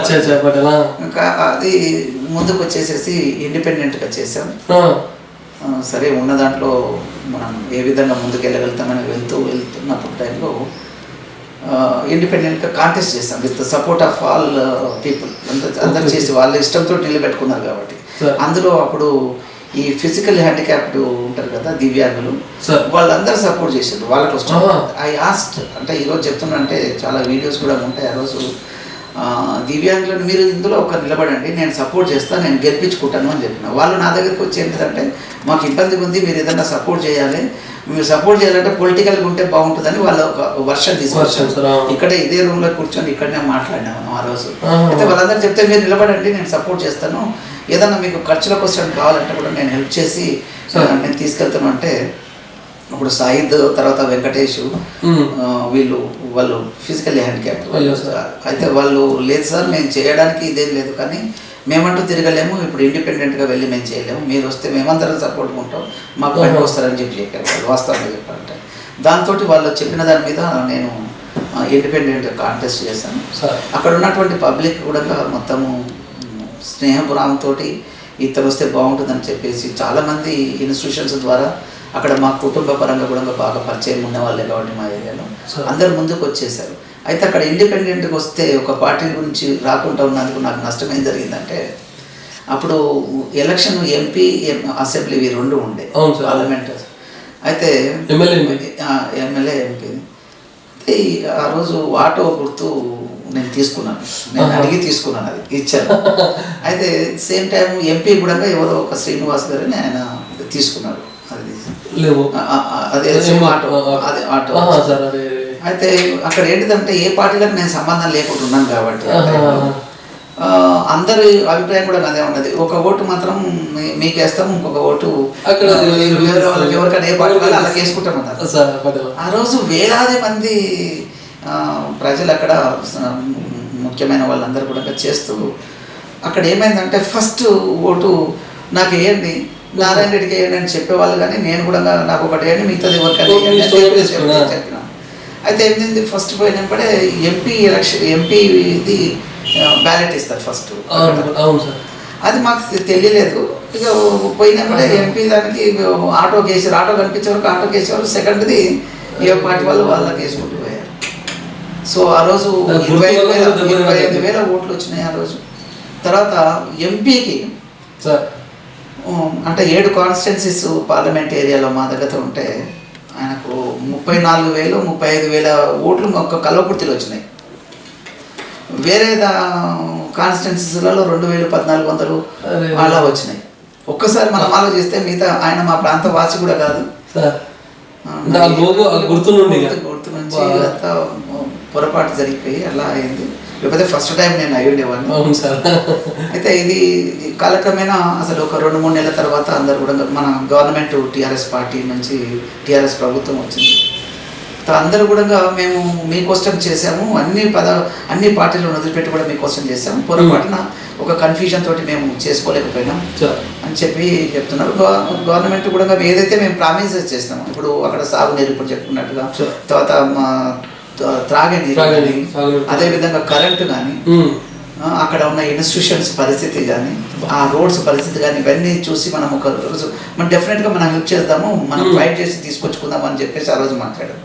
ఇంకా అది ముందుకు వచ్చేసేసి ఇండిపెండెంట్గా చేశాం. సరే ఉన్న దాంట్లో మనం ఏ విధంగా ముందుకు వెళ్ళగలుగుతామని వెళ్తున్నప్పుడు టైంలో ఇండిపెండెంట్గా కాంటెస్ట్ చేస్తాం with support of all people. అందరు చేసి వాళ్ళ ఇష్టంతో నిలబెట్టుకున్నారు కాబట్టి. అందులో అప్పుడు ఈ ఫిజికల్ హ్యాండిక్యాప్డ్ ఉంటారు కదా, దివ్యాంగులు, వాళ్ళందరూ సపోర్ట్ చేశారు. వాళ్ళకి వస్తుంది ఐ ఆస్ట్ అంటే ఈరోజు చెప్తున్నా అంటే చాలా వీడియోస్ కూడా ఉంటాయి. ఆ రోజు దివ్యాంగులను మీరు ఇందులో ఒక నిలబడండి, నేను సపోర్ట్ చేస్తాను, నేను గెలిపించుకుంటాను అని చెప్పిన. వాళ్ళు నా దగ్గరికి వచ్చి ఏంటంటే మాకు ఇబ్బందిగా ఉంది, మీరు ఏదైనా సపోర్ట్ చేయాలి, మీరు సపోర్ట్ చేయాలంటే పొలిటికల్గా ఉంటే బాగుంటుందని వాళ్ళు ఒక వర్షన్ తీసుకొచ్చారు. ఇక్కడే ఇదే రూమ్లో కూర్చొని ఇక్కడనే మాట్లాడినా మనం ఆ రోజు. అయితే వాళ్ళందరూ చెప్తే మీరు నిలబడండి, నేను సపోర్ట్ చేస్తాను, ఏదన్నా మీకు ఖర్చుల కోసం కావాలంటే కూడా నేను హెల్ప్ చేసి నేను తీసుకెళ్తాను అంటే, అప్పుడు సాయిద్ తర్వాత వెంకటేష్ వాళ్ళు ఫిజికల్ హ్యాండిక్యాప్. అయితే వాళ్ళు లేదు సార్ మేము చేయడానికి ఇదేం లేదు, కానీ మేమంటూ తిరగలేము, ఇప్పుడు ఇండిపెండెంట్గా వెళ్ళి మేము చేయలేము, మీరు వస్తే మేమందరం సపోర్ట్గా ఉంటాం, మాకు పనికి వస్తారని చెప్పారు వాళ్ళు. వాస్తవంగా చెప్పారంటే దాంతో వాళ్ళు చెప్పిన దాని మీద నేను ఇండిపెండెంట్గా కాంటెస్ట్ చేశాను. అక్కడ ఉన్నటువంటి పబ్లిక్ కూడా మొత్తము స్నేహపురంతో ఇతను వస్తే బాగుంటుందని చెప్పేసి చాలామంది ఇన్స్టిట్యూషన్స్ ద్వారా అక్కడ మా కుటుంబ పరంగా కూడా బాగా పరిచయం ఉన్న వాళ్ళే కాబట్టి మా ఏరియాలో అందరు ముందుకు వచ్చేసారు. అయితే అక్కడ ఇండిపెండెంట్గా వస్తే ఒక పార్టీ గురించి రాకుండా ఉన్నందుకు నాకు నష్టం ఏం జరిగిందంటే, అప్పుడు ఎలక్షన్ ఎంపీ అసెంబ్లీ ఇవి రెండు ఉండే పార్లమెంట్. అయితే ఎమ్మెల్యే ఎంపీ అయితే ఆ రోజు ఆటో గుర్తు నేను తీసుకున్నాను, నేను అడిగి తీసుకున్నాను, అది ఇచ్చాను. అయితే సేమ్ టైం ఎంపీ కూడా ఎవరో ఒక శ్రీనివాస్ గారిని ఆయన తీసుకున్నాడు. అదే ఆటో. అయితే అక్కడ ఏంటిదంటే ఏ పార్టీలకు నేను సంబంధం లేకుండా ఉన్నాను కాబట్టి అందరి అభిప్రాయం కూడా అదే ఉన్నది. ఒక ఓటు మాత్రం మీకేస్తాం, ఇంకొక ఓటు వాళ్ళకి ఎవరికైనా ఏ పార్టీ వాళ్ళు అలా వేసుకుంటామన్నారు. ఆ రోజు వేలాది మంది ప్రజలు అక్కడ ముఖ్యమైన వాళ్ళందరూ కూడా చేస్తూ అక్కడ ఏమైందంటే ఫస్ట్ ఓటు నాకు వేయండి, నారాయణ రెడ్డికి వేయండి అని చెప్పేవాళ్ళు, కానీ నేను కూడా నాకు ఒకటి వేయండి మిగతాది ఎవరికైనా చెప్పిన. అయితే ఏమైంది, ఫస్ట్ పోయినప్పుడే ఎంపీది బ్యాలెట్ ఇస్తారు ఫస్ట్. అది మాకు తెలియలేదు. ఇక పోయినప్పుడే ఎంపీ దానికి ఆటో కనిపించే వరకు ఆటో కేసేవారు, సెకండ్ది ఏ పార్టీ వాళ్ళు వాళ్ళకి వేసుకుంటూ పోయారు. సో ఆ రోజు 25,000 ఓట్లు వచ్చినాయి ఆ రోజు. తర్వాత ఎంపీకి అంటే 7 కాన్స్టిట్యున్సీస్ పార్లమెంట్ ఏరియాలో మా దగ్గర ఉంటే ఆయనకు 34,000 35,000 ఓట్లు ఒక కల్వకుర్తిలో వచ్చినాయి. వేరే కాన్స్టిట్యున్సీస్లలో 2,000 1,400 అలా వచ్చినాయి. ఒక్కసారి మనం ఆలోచిస్తే మిగతా ఆయన మా ప్రాంత వాసి కూడా కాదు, గుర్తు నుంచి అంతా పొరపాటు జరిగిపోయి అలా అయింది. లేకపోతే ఫస్ట్ టైం నేను అయి ఉండేవాడిని. అయితే ఇది కాలక్రమేణా అసలు ఒక 2-3 నెలల తర్వాత అందరు కూడా మన గవర్నమెంట్ టీఆర్ఎస్ పార్టీ నుంచి టీఆర్ఎస్ ప్రభుత్వం వచ్చింది. అందరూ కూడా మేము మీకోసం చేసాము, అన్ని పార్టీలను వదిలిపెట్టి కూడా మీకోసం చేసాము, పొరపాటున ఒక కన్ఫ్యూజన్ తోటి మేము చేసుకోలేకపోయినాం అని చెప్పి చెప్తున్నారు. గవర్నమెంట్ కూడా ఏదైతే మేము ప్రామిసెస్ చేసినాము, ఇప్పుడు అక్కడ సాగునీరు ఇప్పుడు చెప్పుకున్నట్టుగా, తర్వాత త్రాగే నీరు త్రాగే కానీ, నీరు. అదేవిధంగా కరెంటు కానీ, అక్కడ ఉన్న ఇన్స్టిట్యూషన్స్ పరిస్థితి కానీ, ఆ రోడ్స్ పరిస్థితి కానీ, ఇవన్నీ చూసి మనం ఒక రోజు మనం డెఫినెట్గా మనం హెల్ప్ చేద్దాము, మనం ఫైట్ చేసి తీసుకొచ్చుకుందాం అని చెప్పేసి ఆ రోజు మాట్లాడారు.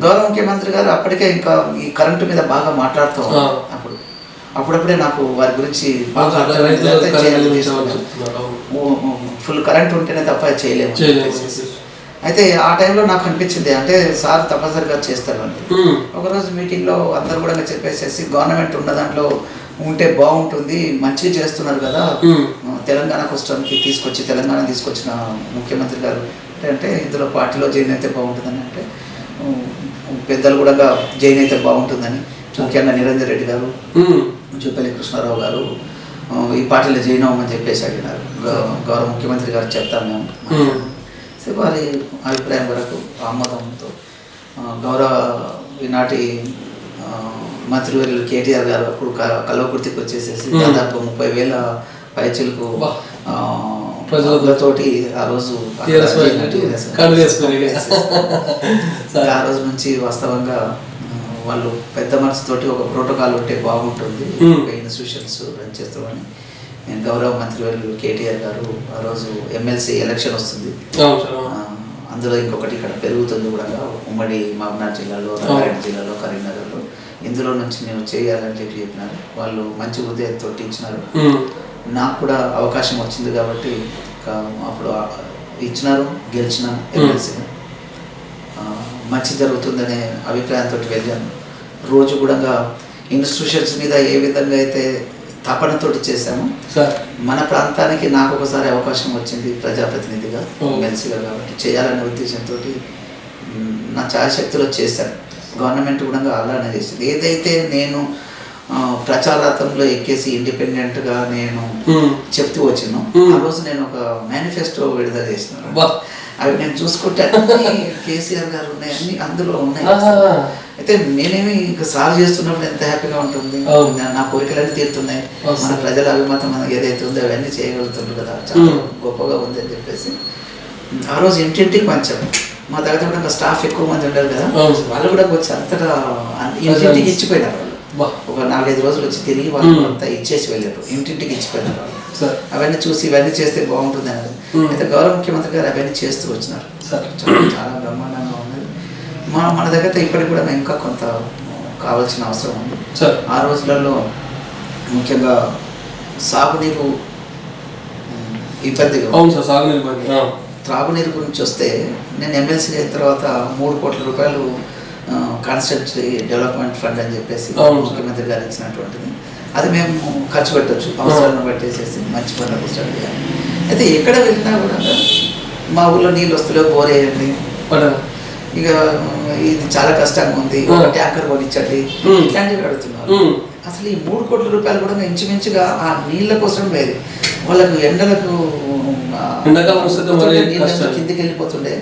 గౌరవ ముఖ్యమంత్రి గారు అప్పటికే ఇంకా ఈ కరెంటు మీద బాగా మాట్లాడుతూ అప్పుడప్పుడే నాకు వారి గురించి బాగా ఫుల్ కరెంట్ ఉంటేనే తప్ప చేయలేము. అయితే ఆ టైంలో నాకు అనిపించింది అంటే సార్ తప్పనిసరిగా చేస్తారు అని. ఒకరోజు మీటింగ్లో అందరు కూడా చెప్పేసేసి గవర్నమెంట్ ఉన్న దాంట్లో ఉంటే బాగుంటుంది, మంచిగా చేస్తున్నారు కదా, తెలంగాణ కష్టానికి తెలంగాణ తీసుకొచ్చిన ముఖ్యమంత్రి గారు అంటే ఇందులో పార్టీలో జాయిన్ అయితే బాగుంటుందని, అంటే పెద్దలు కూడా జాయిన్ అయితే బాగుంటుందని, ముఖ్యంగా నిరంజన్ రెడ్డి గారు, జూపల్లి కృష్ణారావు గారు ఈ పార్టీలో జాయిన్ అవ్వమని చెప్పేసి అడిగినారు. గౌరవ ముఖ్యమంత్రి గారు చెప్తాను మేము. సో వారి అభిప్రాయం వరకు ఆమోదంతో గౌరవ ఈనాటి మంత్రివర్యులు కేటీఆర్ గారు అప్పుడు కల్వకుర్తికి వచ్చేసేసి దాదాపు 30,000 పైచీలకు ప్రజలతోటి ఆ రోజు ఆ రోజు నుంచి వాస్తవంగా వాళ్ళు పెద్ద మనసుతోటి ఒక ప్రోటోకాల్ ఉంటే బాగుంటుంది, ఒక ఇన్స్టిట్యూషన్స్ రన్ చేస్తామని నేను గౌరవ మంత్రివర్యులు కేటీఆర్ గారు ఆ రోజు ఎమ్మెల్సీ ఎలక్షన్ వస్తుంది, అందులో ఇంకొకటి ఇక్కడ పెరుగుతుంది కూడా ఉమ్మడి మహబూబ్నగర్ జిల్లాలో, రంగారెడ్డి జిల్లాలో, కరీంనగర్లో, ఇందులో నుంచి నేను చేయాలని చెప్పినారు. వాళ్ళు మంచి ఉదయంతో ఇచ్చినారు. నాకు కూడా అవకాశం వచ్చింది కాబట్టి అప్పుడు ఇచ్చినారు, గెలిచినాను ఎమ్మెల్సీని. మంచి జరుగుతుందనే అభిప్రాయంతో వెళ్ళాను. రోజు కూడా ఇన్స్టిట్యూషన్స్ మీద ఏ విధంగా అయితే తపనతోటి చేశాము, మన ప్రాంతానికి నాకు ఒకసారి అవకాశం వచ్చింది ప్రజాప్రతినిధిగా, ఎమ్మెల్సీగా, కాబట్టి చేయాలనే ఉద్దేశంతో నా ఛాయశక్తిలో చేశాను. గవర్నమెంట్ కూడా అలానే చేసింది. ఏదైతే నేను ప్రచారాతంలో ఎక్కేసి ఇండిపెండెంట్గా నేను చెప్తూ వచ్చినాను, ఆ రోజు నేను ఒక మేనిఫెస్టో విడుదల చేసినాను. అవి నేను చూసుకుంటే కేసీఆర్ గారు ఉన్నాయి, అన్ని అందులో ఉన్నాయి. అయితే నేనేమి ఇంకా సాల్వ్ చేస్తున్నప్పుడు ఎంత హ్యాపీగా ఉంటుంది, నా కోరికలన్నీ తీరుతున్నాయి, మన ప్రజల అభిమతం ఏదైతే ఉందో అవన్నీ చేయగలుగుతుండ్రు కదా, చాలా గొప్పగా ఉంది అని చెప్పేసి ఆ రోజు ఇంటింటికి పంచాము. మా దగ్గర కూడా స్టాఫ్ ఎక్కువ మంది ఉండరు కదా, వాళ్ళు కూడా వచ్చి అంతటా ఇంటింటికి ఇచ్చిపోయినారు. వాళ్ళు ఒక 4-5 రోజులు వచ్చి తిరిగి వాళ్ళు అంతా ఇచ్చేసి వెళ్ళారు, ఇంటింటికి ఇచ్చిపోయినారు వాళ్ళు. అవన్నీ చూసి ఇవన్నీ చేస్తే బాగుంటుంది అన్నది. అయితే గౌరవ ముఖ్యమంత్రి గారు అవన్నీ చేస్తూ వచ్చినారు. చాలా బ్రహ్మాండంగా ఉన్నది. మన దగ్గర ఇప్పటికి కూడా ఇంకా కొంత కావాల్సిన అవసరం ఉంది. ఆ రోజులలో ముఖ్యంగా సాగునీరు ఇబ్బందిగా, త్రాగునీరు గురించి వస్తే నేను ఎమ్మెల్సీ అయిన తర్వాత 3 కోట్ల రూపాయలు కాన్స్టిట్యూన్సీ డెవలప్మెంట్ ఫండ్ అని చెప్పేసి ముఖ్యమంత్రి గారు ఇచ్చినటువంటిది, అది మేము ఖర్చు పెట్టవచ్చు అవసరాలను పట్టేసేసి మంచి పనులకు స్టార్ట్ చేయాలి. అయితే ఎక్కడ వెళ్ళినా కూడా మా ఊళ్ళో నీళ్ళు వస్తలేవు, బోర్ వేయండి, ఇక ఇది చాలా కష్టంగా ఉంది, ఒక ట్యాంకర్ కొనిచ్చండి, ఇట్లాంటివి అడుగుతున్నారు. అసలు ఈ 3 కోట్ల రూపాయలు కూడా ఇంచుమించుగా ఆ నీళ్ళ కోసం లేదు, వాళ్ళకు ఎండలకు కిందికి వెళ్ళిపోతుండే,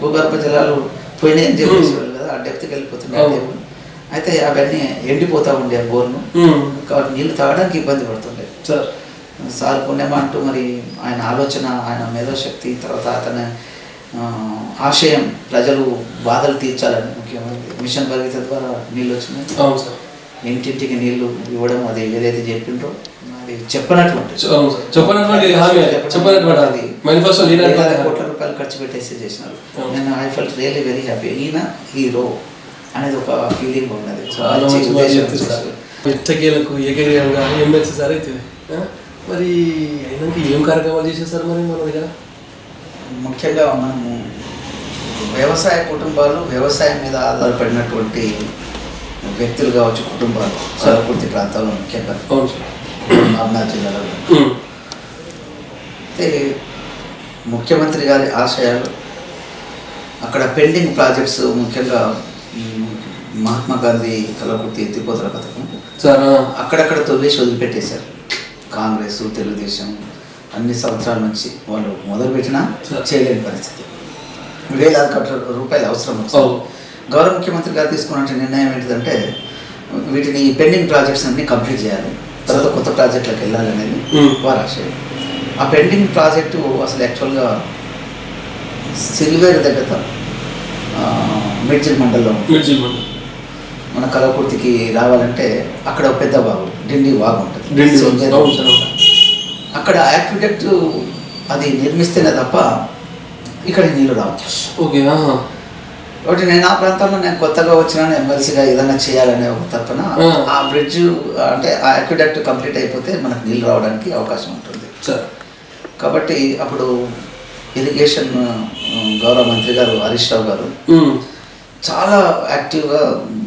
భూగర్భ జలాలు పోయినాయని చెప్పేసి కదా, ఆ డెప్త్కి వెళ్ళిపోతుండే. అయితే అవన్నీ ఎండిపోతూ ఉండే బోర్ను, కాబట్టి నీళ్ళు తాగడానికి ఇబ్బంది పడుతుండే. సార్ పుణ్యం అంటూ మరి ఆయన ఆలోచన, ఆయన మేధాశక్తి, తర్వాత అతని ఆశయం ప్రజలు బాధలు తీర్చాలని ముఖ్యమంత్రి మిషన్ భగీరథ ద్వారా నీళ్ళు వచ్చినాయి, ఇంటింటికి నీళ్లు ఇవ్వడం, అది ఏదైతే చెప్పిండ్రో అది చెప్పనటువంటి కోట్ల రూపాయలు ఖర్చు పెట్టేసి చేసినారు. నేను I felt really very happy. ఈయన హీరో అనేది ఒక ఫీలింగ్ ఉన్నది. ఎమ్మెల్సీ సార్ అయితే మరి అయినాక ఏం కార్యక్రమాలు చేసేసారు మరి మన దగ్గర? ముఖ్యంగా మనము వ్యవసాయ కుటుంబాలు, వ్యవసాయం మీద ఆధారపడినటువంటి వ్యక్తులు కావచ్చు, కుటుంబాలు పూర్తి ప్రాంతాల్లో ముఖ్యంగా మహబూబ్నగర్ జిల్లాలో అయితే ముఖ్యమంత్రి గారి ఆశయాలు, అక్కడ పెండింగ్ ప్రాజెక్ట్స్, ముఖ్యంగా మహాత్మా గాంధీ కల్వకుర్తి ఎత్తిపోతల పథకం అక్కడక్కడ తొలిసి వదిలిపెట్టేశారు. కాంగ్రెస్, తెలుగుదేశం అన్ని సంవత్సరాల నుంచి వాళ్ళు మొదలుపెట్టినా చేయలేని పరిస్థితి, వేలాది కోట్ల రూపాయలు అవసరం వచ్చింది. గౌరవ ముఖ్యమంత్రి గారు తీసుకున్న నిర్ణయం ఏంటిదంటే వీటిని పెండింగ్ ప్రాజెక్ట్స్ అన్ని కంప్లీట్ చేయాలి, తర్వాత కొత్త ప్రాజెక్టులకు వెళ్ళాలనేది వారి ఆశయం. ఆ పెండింగ్ ప్రాజెక్టు అసలు యాక్చువల్గా సిల్వేర్ దగ్గర మిడ్జిల్ మండలంలో మన కలవకుర్తికి రావాలంటే అక్కడ ఒక పెద్ద వాగు డిండి వాగు డిండి వాగు. ఉంటుంది. అవును సార్. అక్కడ యాక్విడక్ట్ అది నిర్మిస్తేనే తప్ప ఇక్కడ నీళ్ళు రావు. ఓకే. కాబట్టి నేను ఆ ప్రాంతంలో నేను కొత్తగా వచ్చినా ఎమ్మెల్సీగా ఏదైనా చేయాలనే ఒక తప్పన ఆ బ్రిడ్జ్ అంటే ఆ యాక్విడక్ట్ కంప్లీట్ అయిపోతే మనకు నీళ్ళు రావడానికి అవకాశం ఉంటుంది సార్. కాబట్టి అప్పుడు ఇరిగేషన్ గౌరవ మంత్రి గారు హరీష్ రావు గారు చాలా యాక్టివ్గా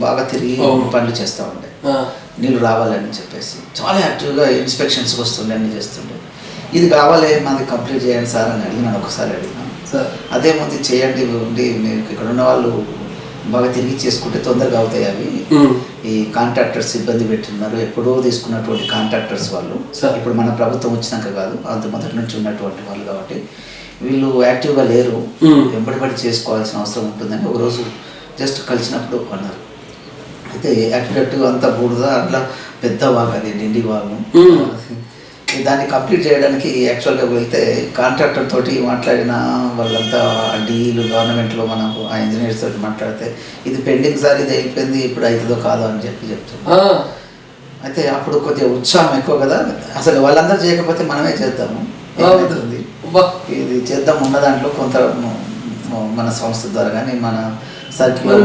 బాగా తిరిగి పనులు చేస్తూ ఉండే, నీళ్ళు రావాలని చెప్పేసి చాలా యాక్టివ్గా ఇన్స్పెక్షన్స్ వస్తుండే, అన్ని చేస్తుండే. ఇది కావాలి మాది కంప్లీట్ చేయండి సార్ అని అడిగినాను, ఒకసారి అడిగినాను. అదేముంది చేయండి, ఉండి మీరు ఇక్కడ ఉన్న వాళ్ళు బాగా తిరిగి చేసుకుంటే తొందరగా అవుతాయి. అవి ఈ కాంట్రాక్టర్స్ ఇబ్బంది పెట్టున్నారు, ఎప్పుడో తీసుకున్నటువంటి కాంట్రాక్టర్స్ వాళ్ళు, ఇప్పుడు మన ప్రభుత్వం వచ్చినాక కాదు, అంత మొదటి నుంచి ఉన్నటువంటి వాళ్ళు, కాబట్టి వీళ్ళు యాక్టివ్గా లేరు, వెంబడిపడి చేసుకోవాల్సిన అవసరం ఉంటుందని ఒకరోజు జస్ట్ కలిసినప్పుడు అన్నారు. అయితే యాక్టివ్ అంతా బూడిద అట్లా పెద్ద వాగు, అది నిండి వాగు. దాన్ని కంప్లీట్ చేయడానికి యాక్చువల్గా వెళ్తే కాంట్రాక్టర్ తోటి మాట్లాడిన వాళ్ళంతా డీలు గవర్నమెంట్లో మనకు ఆ ఇంజనీర్స్ తోటి మాట్లాడితే ఇది పెండింగ్ సార్, ఇది అయిపోయింది, ఇప్పుడు అవుతుందో కాదో అని చెప్తున్నారు. అయితే అప్పుడు కొద్దిగా ఉత్సాహం ఎక్కువ కదా, అసలు వాళ్ళందరూ చేయకపోతే మనమే చేద్దాము, ఏమవుతుంది ఇది చేద్దాం, ఉన్న దాంట్లో కొంత మన సంస్థ ద్వారా కానీ మన సర్కిల్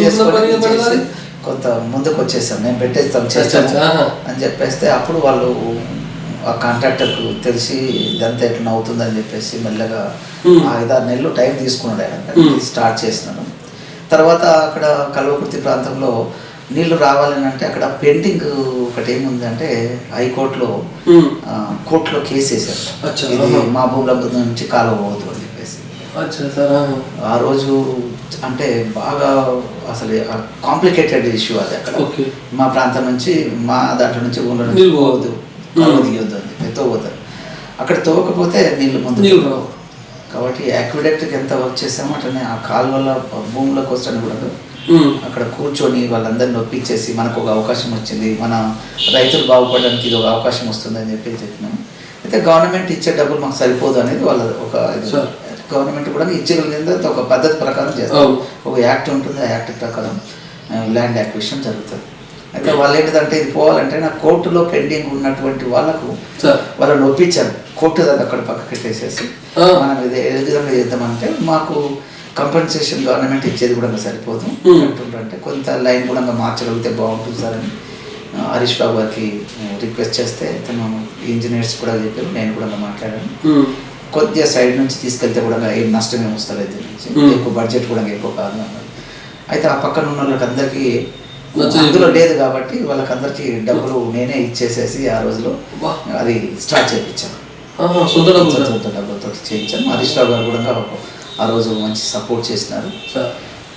చేసుకొని కొంత ముందుకు వచ్చేసాం, మేము పెట్టేస్తాం చేస్తాము అని చెప్పేస్తే అప్పుడు వాళ్ళు ఆ కాంట్రాక్టర్కు తెలిసి ఇదంతా ఎట్లా అవుతుందని చెప్పేసి మెల్లగా 5-6 నెలలు టైం తీసుకున్నాడు ఆయన, స్టార్ట్ చేసినాను. తర్వాత అక్కడ కల్వకుర్తి ప్రాంతంలో నీళ్లు రావాలని అంటే అక్కడ పెండింగ్ ఒకటి ఏముంది అంటే హైకోర్టులో కోర్టులో కేసు వేశారు, ఇది మా భూముల నుంచి కాలువ పోవద్దు అని చెప్పేసి. ఆ రోజు అంటే బాగా అసలు కాంప్లికేటెడ్ ఇష్యూ అది. అక్కడ మా ప్రాంతం నుంచి మా దాంట్లో నుంచి ఊళ్ళో నుంచి పోవద్దు, కాలువ దిగొద్దు అని చెప్పి తోవద్దు. అక్కడ తోవకపోతే నీళ్ళు ముందు రావు. కాబట్టి యాక్విడక్ట్కి ఎంత వర్క్ చేసామో అట్లనే ఆ కాలువల భూముల కోసం కూడా అక్కడ కూర్చొని వాళ్ళందరినీ ఒప్పించేసి మనకు ఒక అవకాశం వచ్చింది, మన రైతులు బాగుపడడానికి ఇది ఒక అవకాశం వస్తుందని చెప్పి చెప్పినాము. అయితే గవర్నమెంట్ ఇచ్చే డబ్బులు మాకు సరిపోదు అనేది వాళ్ళ ఒక గవర్నమెంట్ కూడా ఇచ్చగలిగింది ఒక పద్ధతి ప్రకారం చేస్తారు, ఒక యాక్ట్ ఉంటుంది, ఆ యాక్ట్ ప్రకారం ల్యాండ్ యాక్విజిషన్ జరుగుతుంది. అయితే వాళ్ళు ఏంటిదంటే ఇది పోవాలంటే నా కోర్టులో పెండింగ్ ఉన్నటువంటి వాళ్ళకు వాళ్ళని ఒప్పించారు, కోర్టు దాన్ని అక్కడ పక్కకెట్టేసేసి మనం ఇది ఏ విధంగా చేద్దామంటే మాకు కంపెన్సేషన్ గవర్నమెంట్ ఇచ్చేది కూడా సరిపోదు అంటే కొంత లైన్ కూడా మార్చగలిగితే బాగుంటుంది సార్ అని హరీష్ రావు గారికి రిక్వెస్ట్ చేస్తే తను ఇంజనీర్స్ కూడా చెప్పారు, నేను కూడా మాట్లాడాను. కొద్దిగా సైడ్ నుంచి తీసుకెళ్తే కూడా ఏం నష్టం ఏమి వస్తుంది దీని నుంచి, ఎక్కువ బడ్జెట్ కూడా ఎక్కువ కాదు అన్నారు. అయితే ఆ పక్కన ఉన్న వాళ్ళకి అందరికీ అందులో లేదు కాబట్టి వాళ్ళకందరికీ డబ్బులు నేనే ఇచ్చేసేసి ఆ రోజులో అది స్టార్ట్ చేయించాను, సొంత డబ్బులతో చేయించాను. హరీష్ రావు గారు కూడా ఆ రోజు మంచి సపోర్ట్ చేసినారు,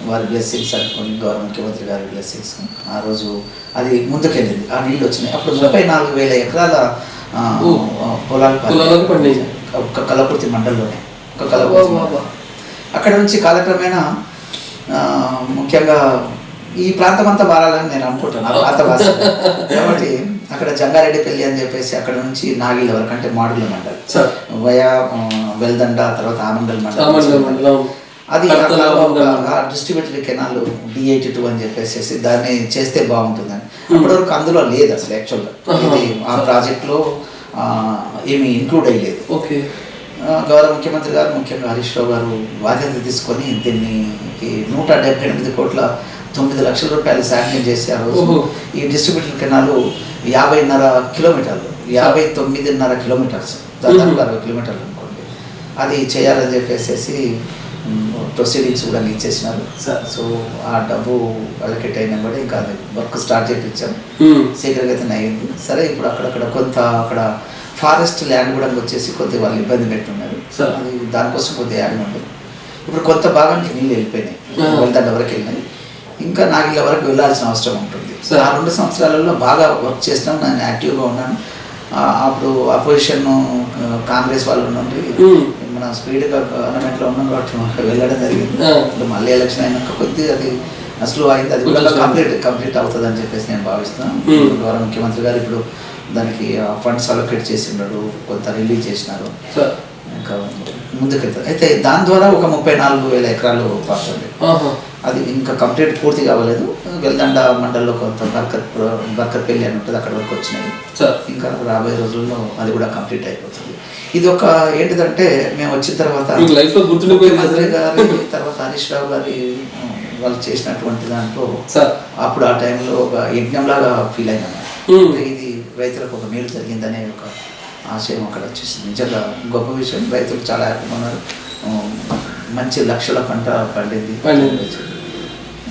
వారి బ్లెస్సింగ్స్ అనుకోని గౌరవ ముఖ్యమంత్రి గారి బ్లెస్సింగ్స్. ఆ రోజు అది ముందుకెళ్ళింది, ఆ నీళ్ళు వచ్చినాయి. అప్పుడు 34,000 ఎకరాల పొలాలు పండి ఒక కలవకుర్తి మండలంలోనే, ఒక కలవకుర్తి. అక్కడ నుంచి కాలక్రమేణా ముఖ్యంగా ఈ ప్రాంతం అంతా మారాలని నేను అనుకుంటున్నాను, ఆ ప్రాంత భాష కాబట్టి అక్కడ జంగారెడ్డిపల్లి అని చెప్పేసి అక్కడ నుంచి నాగిల్ వరకు అంటే మాడుగుల మండలం వయా వెల్దండ, తర్వాత ఆమంగల్ మండలం, అది డిస్ట్రిబ్యూటరీ కెనాల్ D82 అని చెప్పేసి దాన్ని చేస్తే బాగుంటుందని. అప్పటివరకు అందులో లేదు అసలు యాక్చువల్గా, ఇది ఆ ప్రాజెక్ట్లో ఏమీ ఇంక్లూడ్ అయ్యలేదు. గౌరవ ముఖ్యమంత్రి గారు ముఖ్యంగా హరీష్ రావు గారు బాధ్యత తీసుకొని దీన్ని 178 కోట్ల 9 లక్షల రూపాయలు శాంక్షన్ చేసి ఆ రోజు ఈ డిస్ట్రిబ్యూటర్ కెనాలు 50.5 కిలోమీటర్లు, 59.5 కిలోమీటర్స్, దాదాపు 60 కిలోమీటర్లు అనుకోండి, అది చేయాలని చెప్పేసి ప్రొసీడింగ్స్ కూడా ఇచ్చేసినారు. సో ఆ డబ్బు అలొకేట్ అయినా కూడా ఇంకా అది వర్క్ స్టార్ట్ చేయించాం, శీఘ్రగతిన అయింది. సరే ఇప్పుడు అక్కడక్కడ కొంత అక్కడ ఫారెస్ట్ ల్యాండ్ కూడా వచ్చేసి కొద్దిగా వాళ్ళు ఇబ్బంది పెట్టున్నారు, అది దానికోసం కొద్దిగా యాడ్ ఉంది. ఇప్పుడు కొంత భాగానికి నీళ్ళు వెళ్ళిపోయినాయి, వెళ్తాండ వరకు వెళ్ళినాయి, ఇంకా నాగిళ్ళ వరకు వెళ్ళాల్సిన అవసరం ఉంటుంది. ఆ 2 సంవత్సరాలలో బాగా వర్క్ చేసినాం, నేను యాక్టివ్గా ఉన్నాను. అప్పుడు అపోజిషన్ కాంగ్రెస్ వాళ్ళు ఉండి మన స్పీడ్గా గవర్నమెంట్లో ఉన్నాం కాబట్టి వెళ్ళడం జరిగింది. ఇప్పుడు మళ్ళీ ఎలక్షన్ అయినాక కొద్దిగా అది స్లో అయింది, అది కూడా కంప్లీట్ అవుతుంది అని చెప్పేసి నేను భావిస్తున్నాను. గౌరవ ముఖ్యమంత్రి గారు ఇప్పుడు దానికి ఫండ్స్ అలొకేట్ చేసి ఉన్నాడు, కొంత రిలీజ్ చేసినారు, ఇంకా ముందుకెళ్తారు. అయితే దాని ద్వారా ఒక 34,000 ఎకరాలు పడుతుంది. అది ఇంకా కంప్లీట్ పూర్తి కావలేదు. వెల్దండ మండలంలో కొంత బర్కర్పల్లి అని ఉంటుంది, అక్కడ వరకు వచ్చినాయి. ఇంకా రాబోయే రోజుల్లో అది కూడా కంప్లీట్ అయిపోతుంది. ఇది ఒక ఏంటిదంటే మేము వచ్చిన తర్వాత ముఖ్యమంత్రి గారి తర్వాత హరీష్ రావు గారి వాళ్ళు చేసినటువంటి దాంట్లో అప్పుడు ఆ టైంలో ఒక యజ్ఞంలాగా ఫీల్ అయినాము. ఇది రైతులకు ఒక మేలు జరిగిందనే ఒక ఆశయం అక్కడ వచ్చేసింది. నిజంగా గొప్ప విషయం. రైతులు చాలా హ్యాపీగా ఉన్నారు. మంచి లక్షల పంట పండింది.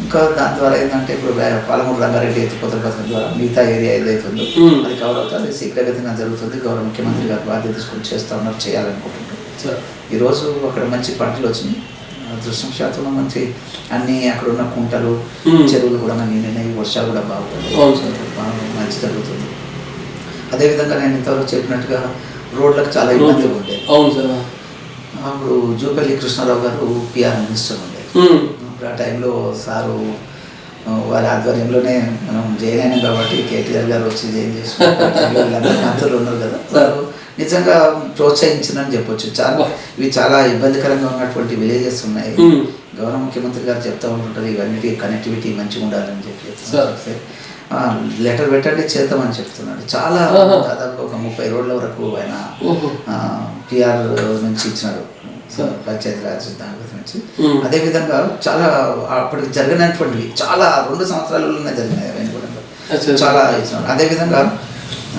ఇంకా దాని ద్వారా ఏంటంటే ఇప్పుడు పాలమూరు రంగారెడ్డి ఎత్తిపోతల పథకం ద్వారా మిగతా ఏరియా ఏదైతే ఉందో అది కవర్ అవుతుంది. శీఘ్రగతిగా జరుగుతుంది. గౌరవ ముఖ్యమంత్రి గారు బాధ్యత తీసుకొని చేస్తూ ఉన్నారు, చేయాలనుకుంటున్నారు. ఈరోజు అక్కడ మంచి పంటలు వచ్చినాయి. దృష్టంశాతంలో మంచి అన్ని అక్కడ ఉన్న కుంటలు చెరువులు కూడా నిండినాయి. వర్షాలు కూడా బాగుంటుంది, మంచి జరుగుతుంది. అదేవిధంగా నేను ఇంతవరకు చెప్పినట్టుగా రోడ్లకు చాలా ఇబ్బందులు ఉండేది. అవును సార్. అప్పుడు జూపల్లి కృష్ణారావు గారు పిఆర్ మినిస్టర్ ఉండేది. ఆ టైంలో సారు వారి ఆధ్వర్యంలోనే మనం జైన్ అయినాం కాబట్టి కేటీఆర్ గారు వచ్చి జైన్ చేసుకున్నారు. మంత్రులు ఉన్నారు కదా, వారు నిజంగా ప్రోత్సహించిందని చెప్పొచ్చు. ఇవి చాలా ఇబ్బందికరంగా ఉన్నటువంటి విలేజెస్ ఉన్నాయి. గౌరవ ముఖ్యమంత్రి గారు చెప్తా ఉంటుంటారు ఇవన్నీ కనెక్టివిటీ మంచిగా ఉండాలని చెప్పి లెటర్ పెట్టండి చేద్దామని చెప్తున్నాడు. చాలా దాదాపు ఒక 30 రోడ్ల వరకు ఆయన పిఆర్ నుంచి ఇచ్చినాడు, పంచాయతీ రాజ్ దాని నుంచి. అదేవిధంగా చాలా అప్పటికి జరిగినటువంటివి చాలా 2 సంవత్సరాలలోనే జరిగినాయి అవన్నీ కూడా చాలా ఇచ్చినాడు. అదేవిధంగా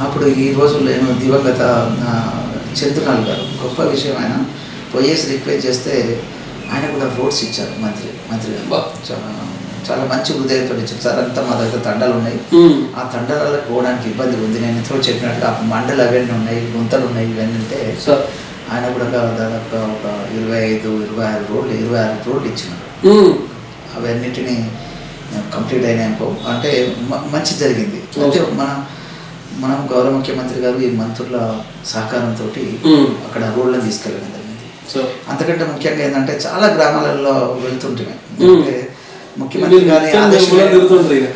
అప్పుడు ఈ రోజుల్లో ఏమో దివంగత చంద్రనాల్ గారు గొప్ప విషయం, ఆయన పోయేసి రిక్వెస్ట్ చేస్తే ఆయన కూడా రోడ్స్ ఇచ్చారు మంత్రి గారు. చాలా మంచి హృదయంతో ఇచ్చారు. సార్ అంతా మా దగ్గర తండాలు ఉన్నాయి, ఆ తండాలకు పోవడానికి ఇబ్బంది ఉంది. నేను ఎంతో చెప్పినట్టుగా మండలు అవన్నీ ఉన్నాయి, గుంతలు ఉన్నాయి, ఇవన్నీ ఉంటే ఆయన కూడా దాదాపు ఒక 26 రోడ్లు ఇచ్చినారు. అవన్నిటినీ కంప్లీట్ అయినాయనుకో అంటే మంచి జరిగింది. అంటే మనం గౌరవ ముఖ్యమంత్రి గారు ఈ మంత్రుల సహకారంతో అక్కడ రోడ్లను తీసుకెళ్ళడం జరిగింది. అంతకంటే ముఖ్యంగా ఏంటంటే చాలా గ్రామాలలో వెళ్తుంటే ముఖ్యమంత్రి గారి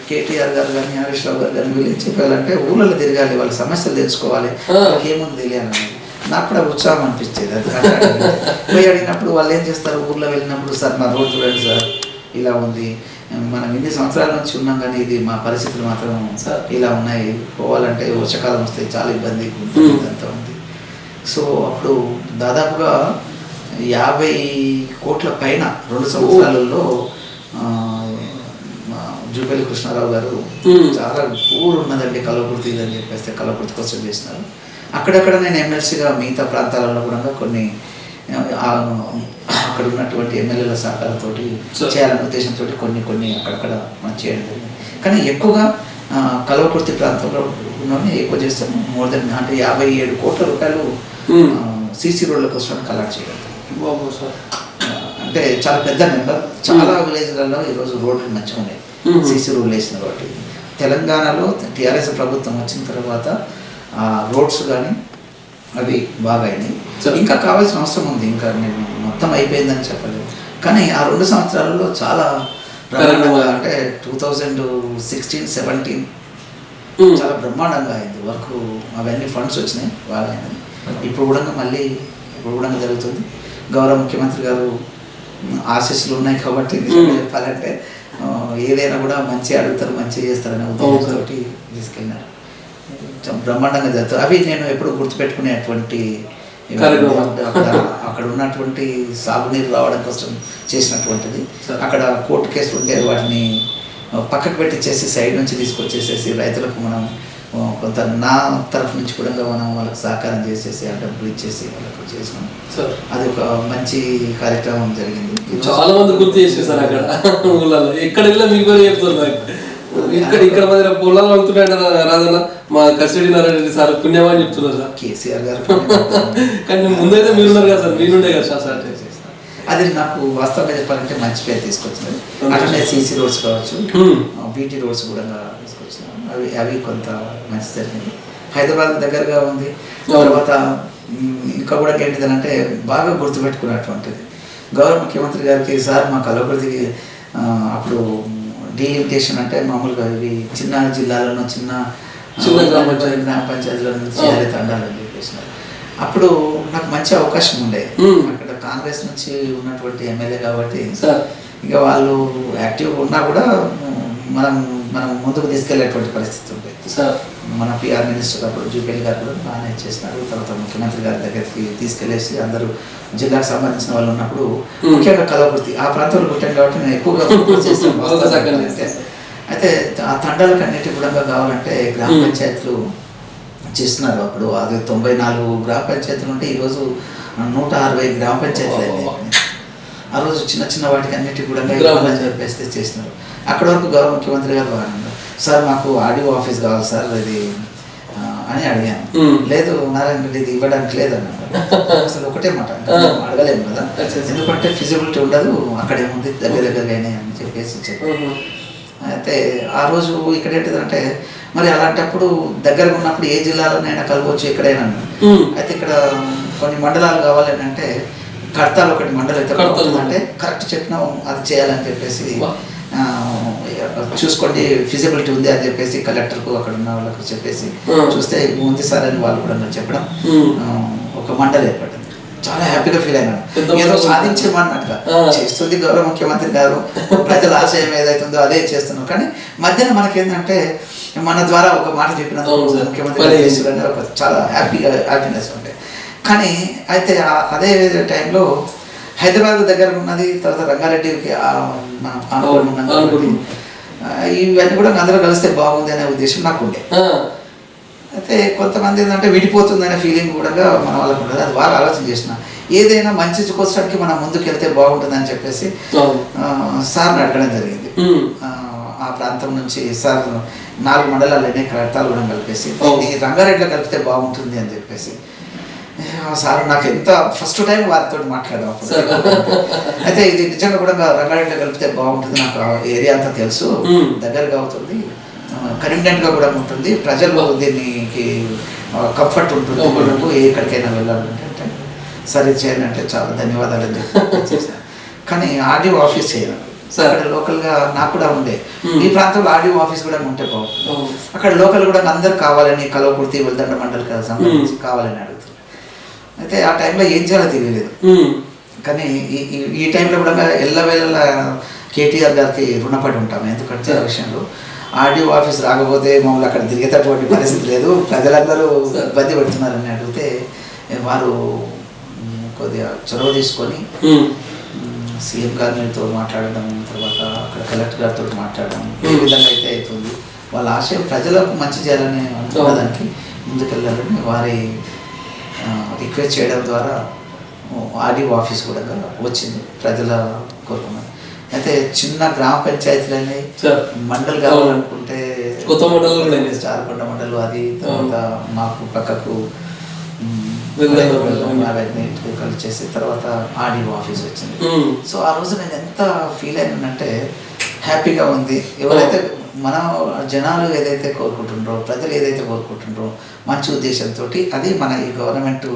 కేటీఆర్ గారు కానీ హరీష్ రావు గారు కానీ వీళ్ళు చెప్పాలంటే ఊళ్ళలో తిరగాలి, వాళ్ళ సమస్యలు తెలుసుకోవాలి, వాళ్ళకి ఏముంది తెలియాలని నాకు కూడా ఉత్సాహం అనిపించేది. అది పోయి అడిగినప్పుడు వాళ్ళు ఏం చేస్తారు, ఊళ్ళో వెళ్ళినప్పుడు సార్ మా రోడ్డు చూడండి సార్ ఇలా ఉంది, మనం ఇన్ని సంవత్సరాల నుంచి ఉన్నాం కానీ ఇది మా పరిస్థితులు మాత్రం ఇలా ఉన్నాయి, పోవాలంటే వర్షాకాలం వస్తే చాలా ఇబ్బంది అంతా ఉంది. సో అప్పుడు దాదాపుగా 50 కోట్ల పైన 2 సంవత్సరాలలో జూపల్లి కృష్ణారావు గారు చాలా ఊరు ఉన్నదండి కలవకుర్తి అని చెప్పేస్తే కలవకుర్తి కోసం చేసినారు. అక్కడక్కడ నేను ఎమ్మెల్సీగా మిగతా ప్రాంతాలలో కూడా కొన్ని అక్కడ ఉన్నటువంటి ఎమ్మెల్యేల సహకారంతో చేయాలనే ఉద్దేశంతో కొన్ని అక్కడక్కడ మనం చేయడం జరిగింది. కానీ ఎక్కువగా కలవకుర్తి ప్రాంతంలో ఎక్కువ చేస్తాము. మోర్ దెన్ అంటే 57 కోట్ల రూపాయలు సీసీ రోడ్ల కోసం కలెక్ట్ చేయగలుగుతాం. అంటే చాలా పెద్ద నెంబర్. చాలా విలేజ్లలో ఈరోజు రోడ్లు మంచిగా ఉన్నాయి, సీసీ రోడ్లు వేసిన కాబట్టి. తెలంగాణలో టీఆర్ఎస్ ప్రభుత్వం వచ్చిన తర్వాత రోడ్స్ కానీ అవి బాగా అయినాయి. ఇంకా కావాల్సిన అవసరం ఉంది, ఇంకా నేను మొత్తం అయిపోయిందని చెప్పలేదు. కానీ ఆ 2 సంవత్సరాలలో చాలా బ్రహ్మాండంగా అంటే 2016-17 చాలా బ్రహ్మాండంగా అయింది వర్క్. అవన్నీ ఫండ్స్ వచ్చినాయి బాగా అయినాయి. ఇప్పుడు కూడా జరుగుతుంది. గౌరవ ముఖ్యమంత్రి గారు ఆశీస్సులు ఉన్నాయి కాబట్టి చెప్పాలంటే ఏదైనా కూడా మంచిగా అడుగుతారు, మంచిగా చేస్తారనే ఉద్దేశంతో తీసుకెళ్ళినారు. బ్రహ్మాండంగా జరుగుతారు. అవి నేను ఎప్పుడు గుర్తుపెట్టుకునేటువంటి అక్కడ ఉన్నటువంటి సాగునీరు రావడం కోసం చేసినటువంటిది. అక్కడ కోర్టు కేసులు ఉంటే వాటిని పక్కకు పెట్టించేసి సైడ్ నుంచి తీసుకొచ్చేసేసి రైతులకు మనం కొంత నా తరఫు నుంచి కూడా మనం వాళ్ళకి సహకారం చేసేసి ఆ డబ్బులు ఇచ్చేసి వాళ్ళకు చేసినాం. అది ఒక మంచి కార్యక్రమం జరిగింది. చాలా మంది గుర్తు చేసేసారు అక్కడ ఊళ్ళలో. ఎక్కడ వెళ్ళా మీకు చెప్తున్నారు ఇక్కడ మన పొలాలు అంటున్నాడు రాజన్న మా కస్టడీ నారాయణ సార్ పుణ్యమని చెప్తున్నారు సార్ కేసీఆర్ గారు. కానీ ముందైతే మీరున్నారు కదా సార్, మీరుండే కదా సార్. అది నాకు వాస్తవంగా చెప్పాలంటే మంచి పేరు తీసుకొచ్చినది. అట్లనే సీసీ రోడ్స్ కావచ్చు, బీటీ రోడ్స్ కూడా తీసుకొచ్చినాం. అవి కొంత మంచి జరిగింది. హైదరాబాద్ దగ్గరగా ఉంది. తర్వాత ఇంకా కూడా ఏంటిదనంటే బాగా గుర్తుపెట్టుకున్నటువంటిది గౌరవ ముఖ్యమంత్రి గారికి సార్ మా కలవకుర్తికి అప్పుడు డీలిమిటేషన్ అంటే మామూలుగా ఇవి చిన్న జిల్లాలను చిన్న గ్రామ పంచాయతీలను చేయాలి తండాలని చెప్పేసినారు. అప్పుడు నాకు మంచి అవకాశం ఉండే. అక్కడ కాంగ్రెస్ నుంచి ఉన్నటువంటి ఎమ్మెల్యే కాబట్టి ఇక వాళ్ళు యాక్టివ్గా ఉన్నా కూడా మనం మనం ముందుకు తీసుకెళ్లేటువంటి పరిస్థితి ఉంటుంది. సార్ మన పిఆర్ మినిస్టర్ అప్పుడు జూపల్లి గారు కూడా బాగానే చేసినారు. తర్వాత ముఖ్యమంత్రి గారి దగ్గరికి తీసుకెళ్లేసి అందరూ జిల్లాకు సంబంధించిన వాళ్ళు ఉన్నప్పుడు ముఖ్యంగా కలవకుర్తి ఆ ప్రాంతంలో పుట్టాను కాబట్టి నేను ఎక్కువగా ఫోకస్ చేస్తాను. అయితే ఆ తండాలకు అన్నిటి కూడా కావాలంటే గ్రామ పంచాయతీలు చేస్తున్నారు. అప్పుడు అది 94 గ్రామ పంచాయతీలు ఉంటే ఈరోజు 160 గ్రామ పంచాయతీలు అయినాయి. ఆ రోజు చిన్న చిన్న వాటికి అన్నిటి కూడా అని చెప్పేసి చేసినారు. అక్కడ వరకు గౌరవ ముఖ్యమంత్రి గారు అన్నారు, సార్ మాకు ఆడియో ఆఫీస్ కావాలి సార్ ఇది అని అడిగాను. లేదు నారాయణ రెడ్డి ఇది ఇవ్వడానికి లేదన్నారు. అసలు ఒకటే మాట అడగలేము కదా, ఎందుకంటే ఫిజిబిలిటీ ఉండదు, అక్కడేముంది దగ్గర దగ్గరగానే అని చెప్పేసి చెప్పారు. అయితే ఆ రోజు ఇక్కడ ఏంటిదంటే మరి అలాంటప్పుడు దగ్గరగా ఉన్నప్పుడు ఏ జిల్లాలోనైనా కలవచ్చు ఎక్కడైనా. అయితే ఇక్కడ కొన్ని మండలాలు కావాలని అంటే కడతాలు ఒకటి మండలం అయితే అంటే కరెక్ట్ చెప్పినా అది చేయాలని చెప్పేసి చూసుకోండి ఫిజిబిలిటీ ఉంది అని చెప్పేసి కలెక్టర్కు అక్కడ ఉన్న వాళ్ళకు చెప్పేసి చూస్తే ఉంది సార్ అని వాళ్ళు కూడా చెప్పడం ఒక మండలి ఏర్పడింది. చాలా హ్యాపీగా ఫీల్ అయినాను, ఏదో సాధించమన్నట్టుగా చేస్తుంది గౌరవ ముఖ్యమంత్రి గారు, ప్రజల ఆశయం ఏదైతుందో అదే చేస్తున్నాం. కానీ మధ్యన మనకేంటంటే మన ద్వారా ఒక మాట చెప్పినందుకు ముఖ్యమంత్రి గారు చేస్తున్నారని ఒక చాలా హ్యాపీనెస్ ఉంటాయి. కానీ అయితే అదే టైంలో హైదరాబాద్ దగ్గర ఉన్నది, తర్వాత రంగారెడ్డికి ఇవన్నీ కూడా అందరూ కలిస్తే బాగుంది అనే ఉద్దేశం నాకు ఉండే. అయితే కొంతమంది ఏంటంటే విడిపోతుంది అనే ఫీలింగ్ కూడా మన వాళ్ళకు ఉండదు. అది బాగా ఆలోచన చేసిన ఏదైనా మంచి కోసడానికి మనం ముందుకు వెళ్తే బాగుంటుంది అని చెప్పేసి సార్ని అడగడం జరిగింది. ఆ ప్రాంతం నుంచి సార్ 4 మండలాలనే కడతాలు కూడా కలిపేసి రంగారెడ్డిలో కలిపితే బాగుంటుంది అని చెప్పేసి సార్ నాకు ఎంత ఫస్ట్ టైం వారితో మాట్లాడాం. అయితే ఇది నిజంగా కూడా రంగారెడ్డిలో కలిపితే బాగుంటుంది, నాకు ఏరియా అంతా తెలుసు, దగ్గరగా అవుతుంది, కన్వీనియంట్గా కూడా ఉంటుంది, ప్రజలు దీనికి కంఫర్ట్ ఉంటుంది, ఎక్కడికైనా వెళ్ళాలంటే అంటే సరే చేయండి అంటే చాలా ధన్యవాదాలు అని చెప్పి. కానీ ఆర్డీఓ ఆఫీస్ చేయను అక్కడ లోకల్గా నాకు కూడా ఉండే, ఈ ప్రాంతంలో ఆర్డీఓ ఆఫీస్ కూడా ఉంటే బాగుంటుంది. అక్కడ లోకల్ కూడా అందరు కావాలని కలవకుర్తి వెల్దండ మండలికి సంబంధించి కావాలని అడుగుతుంది. అయితే ఆ టైంలో ఏం చేయాలో తెలియలేదు. కానీ ఈ టైంలో కూడా ఎల్లవేళ కేటీఆర్ గారికి రుణపడి ఉంటాము. ఎందుకంటే ఆ విషయంలో ఆర్డీఓ ఆఫీస్ రాకపోతే మమ్మల్ని అక్కడ తిరిగేటటువంటి పరిస్థితి లేదు, ప్రజలందరూ ఇబ్బంది పెడుతున్నారని అడిగితే వారు కొద్దిగా చొరవ తీసుకొని సీఎం గారితో మాట్లాడడం, తర్వాత అక్కడ కలెక్టర్ గారితో మాట్లాడడం, ఏ విధంగా అయితే అవుతుంది వాళ్ళ ఆశయం ప్రజలకు మంచి చేయాలని అనుకోవడానికి ముందుకెళ్ళాలని వారి రిక్వెస్ట్ చేయడం ద్వారా ఆర్డీఓ ఆఫీస్ కూడా వచ్చింది ప్రజల కోరుకున్నారు. అయితే చిన్న గ్రామ పంచాయతీలన్నీ మండలి కావాలనుకుంటే కొత్త మండలం చారకొండ మండలం, అది తర్వాత మాకు పక్కకు కలిసి చేసి తర్వాత ఆర్డీఓ ఆఫీస్ వచ్చింది. సో ఆ రోజు నేను ఎంత ఫీల్ అయినానంటే హ్యాపీగా ఉంది. ఎవరైతే మన జనాలు ఏదైతే కోరుకుంటుండ్రో, ప్రజలు ఏదైతే కోరుకుంటుండ్రో మంచి ఉద్దేశంతో అది మన ఈ గవర్నమెంట్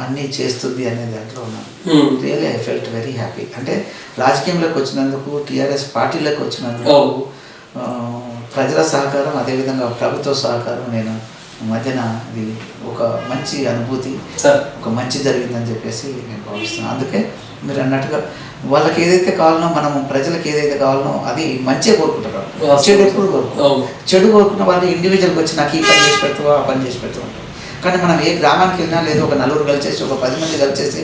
అన్నీ చేస్తుంది అనే దాంట్లో ఉన్నాను. Really I felt very happy. అంటే రాజకీయంలోకి వచ్చినందుకు, టీఆర్ఎస్ పార్టీలోకి వచ్చినందుకు ప్రజల సహకారం, అదేవిధంగా ప్రభుత్వ సహకారం నేను మధ్యన ఇది ఒక మంచి అనుభూతి, ఒక మంచి జరిగిందని చెప్పేసి నేను భావిస్తున్నాను. అందుకే మీరు అన్నట్టుగా వాళ్ళకి ఏదైతే కావాలనో, మనము ప్రజలకు ఏదైతే కావాలనో అది మంచిగా కోరుకుంటారు. చెడు ఎప్పుడు కోరుకుంటారు. చెడు కోరుకున్న వాళ్ళు ఇండివిజువల్కి వచ్చి నాకు ఈ పని చేసి పెడతావో ఆ పని చేసి పెడుతూ ఉంటారు. కానీ మనం ఏ గ్రామానికి వెళ్ళినా లేదు ఒక 4 కలిసేసి ఒక 10 మంది కలిసేసి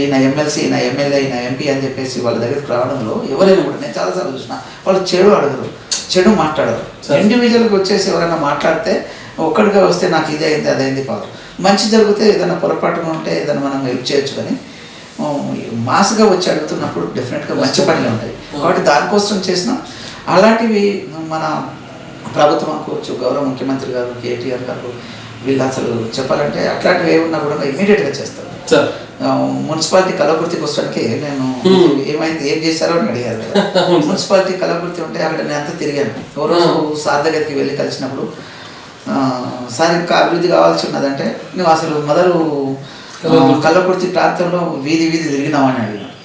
ఈయన ఎమ్మెల్సీ, ఈయన ఎమ్మెల్యే, ఈయన ఎంపీ అని చెప్పేసి వాళ్ళ దగ్గరికి రావడంలో ఎవరైనా కూడా నేను చాలాసార్లు చూసిన వాళ్ళు చెడు అడగరు, చెడు మాట్లాడరు. ఇండివిజువల్కి వచ్చేసి ఎవరైనా మాట్లాడితే ఒక్కడిగా వస్తే నాకు ఇది అయింది అదైంది కాదు, మంచి జరిగితే ఏదైనా పొరపాటుగా ఉంటే ఏదైనా మనం హెల్ప్ చేయొచ్చు. కానీ మాస్గా వచ్చి అడుగుతున్నప్పుడు డెఫినెట్గా మంచి పనులు ఉంటాయి. కాబట్టి దానికోసం చేసిన అలాంటివి మన ప్రభుత్వం అనుకోవచ్చు, గౌరవ ముఖ్యమంత్రి గారు కేటీఆర్ గారు వీళ్ళు అసలు చెప్పాలంటే అట్లాంటివి ఏమన్నా కూడా ఇమీడియట్గా చేస్తారు. మున్సిపాలిటీ కలవకుర్తికి వస్తానికి నేను ఏమైంది ఏం చేశారో అని అడిగారు. మున్సిపాలిటీ కలవకుర్తి ఉంటే అక్కడ నేను అంతా తిరిగాను. ఎవరో సార్ దగ్గరికి వెళ్ళి కలిసినప్పుడు సార్ ఇంకా అభివృద్ధి కావాల్సి ఉన్నదంటే నువ్వు అసలు మొదలు కల్లకుర్తి ప్రాంతంలో వీధి తిరిగినామని అడిగినాను.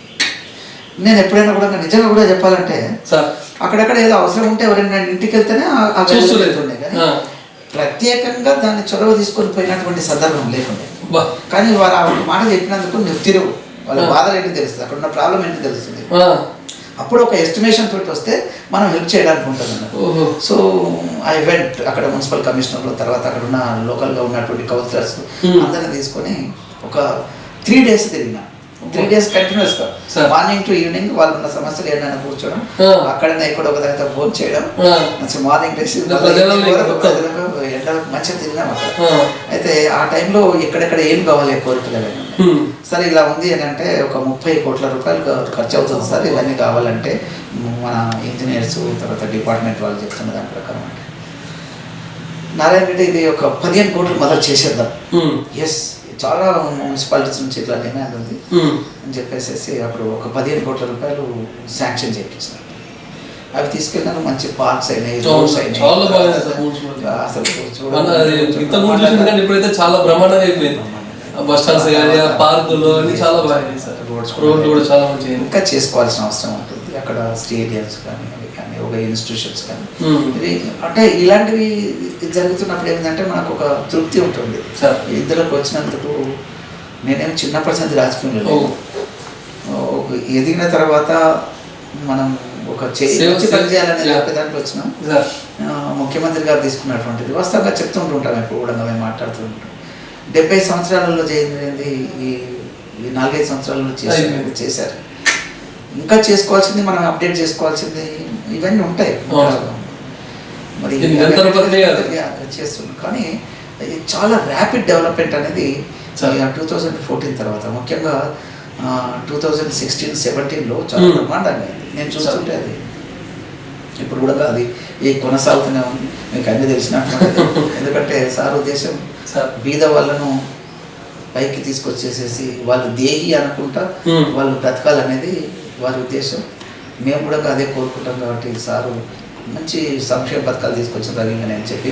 నేను ఎప్పుడైనా కూడా నిజంగా కూడా చెప్పాలంటే అక్కడక్కడ ఏదో అవసరం ఉంటే ఎవరైనా ఇంటికి వెళ్తేనే ఉండే, కానీ ప్రత్యేకంగా దాన్ని చొరవ తీసుకొని పోయినటువంటి సందర్భం లేకుండే. కానీ వారు ఆ మాట చెప్పినందుకు నువ్వు తిరుగు, వాళ్ళ బాధలు ఏంటి తెలుస్తుంది, అక్కడ ఉన్న ప్రాబ్లం ఏంటి తెలుస్తుంది. అప్పుడు ఒక ఎస్టిమేషన్ తోటి వస్తే మనం హెల్ప్ చేయడానికి ఉంటుంది అన్నమాట. సో ఐ వెంట్ అక్కడ మున్సిపల్ కమిషనర్లు, తర్వాత అక్కడ ఉన్న లోకల్గా ఉన్నటువంటి కౌన్సిలర్స్ అందరిని తీసుకొని ఒక 3 days తిరిగిన. 3 days కంటిన్యూస్గా మార్నింగ్ టు ఈవినింగ్ వాళ్ళు ఉన్న సమస్యలు ఏమైనా కూర్చోవడం, అక్కడనే ఇక్కడ ఒక దగ్గర భోజనం చేయడం, మార్నింగ్ డేస్ ఎండలకు మంచిగా తిరిగినాం అక్కడ. అయితే ఆ టైంలో ఎక్కడెక్కడ ఏం కావాలి కోరికలు సరే ఇలా ఉంది అని అంటే ఒక 30 కోట్ల రూపాయలు ఖర్చు అవుతుంది సార్, ఇవన్నీ కావాలంటే మన ఇంజనీర్స్ తర్వాత డిపార్ట్మెంట్ వాళ్ళు చెప్తున్న దాని ప్రకారం అంటే నారాయణ రెడ్డి ఇది ఒక 15 కోట్లు మొదలు చేసేద్దాం, ఎస్ చాలా మున్సిపాలిటీస్ నుంచి ఇట్లా డిమాండ్ ఉంది అని చెప్పేసి అప్పుడు ఒక 15 కోట్ల రూపాయలు శాంక్షన్ చేయించారు. అవి తీసుకెళ్ళినారు, మంచి పార్క్స్ అయినాయి, రోడ్స్ అయినాయి, అసలు ఇప్పుడైతే చాలా బ్రహ్మాండంగా అయిపోయింది. బస్ స్టాండ్స్ కానీ పార్కులు అన్ని చాలా బాగున్నాయి సార్, రోడ్లు కూడా చాలా మంచిగా. ఇంకా చేసుకోవాల్సిన అవసరం ఉంటుంది అక్కడ, స్టేడియంస్ కానీ అవి కానీ ఒక ఇన్స్టిట్యూషన్స్ కానీ ఇవి అంటే ఇలాంటివి జరుగుతున్నప్పుడు ఏంటంటే మనకు ఒక తృప్తి ఉంటుంది. ఇద్దరికి వచ్చినందుకు నేనేం చిన్నప్పటి నుంచి రాజకీయంలో ఎదిగిన తర్వాత మనం ఒక పని చేయాలని దాంట్లో వచ్చినాం. ముఖ్యమంత్రి గారు తీసుకున్నటువంటిది వాస్తవంగా చెప్తుంటుంటాం, ఎప్పుడు కూడా మేము మాట్లాడుతూ ఉంటాం. 70 సంవత్సరాలలో చేయింది ఈ 4-5 సంవత్సరాలలో చేశారు. ఇంకా చేసుకోవాల్సింది, మనం అప్డేట్ చేసుకోవాల్సింది ఇవన్నీ ఉంటాయి మరి చేస్తున్నాం. కానీ చాలా ర్యాపిడ్ డెవలప్మెంట్ అనేది 2014 తర్వాత, ముఖ్యంగా 2016-17లో చాలా బ్రహ్మాండంగా అయింది. నేను చూస్తుంటే అది ఇప్పుడు కూడా అది కొనసాగుతూనే ఉంది. మీకు అన్నీ తెలిసినట్టు, ఎందుకంటే సార్ ఉద్దేశం బీద వాళ్ళను పైకి తీసుకొచ్చేసేసి వాళ్ళు దేహి అనుకుంటా వాళ్ళు బ్రతకాలనేది వారి ఉద్దేశం. మేము కూడా అదే కోరుకుంటాం. కాబట్టి సారు మంచి సంక్షేమ పథకాలు తీసుకొచ్చిన రవిగా నేను చెప్పి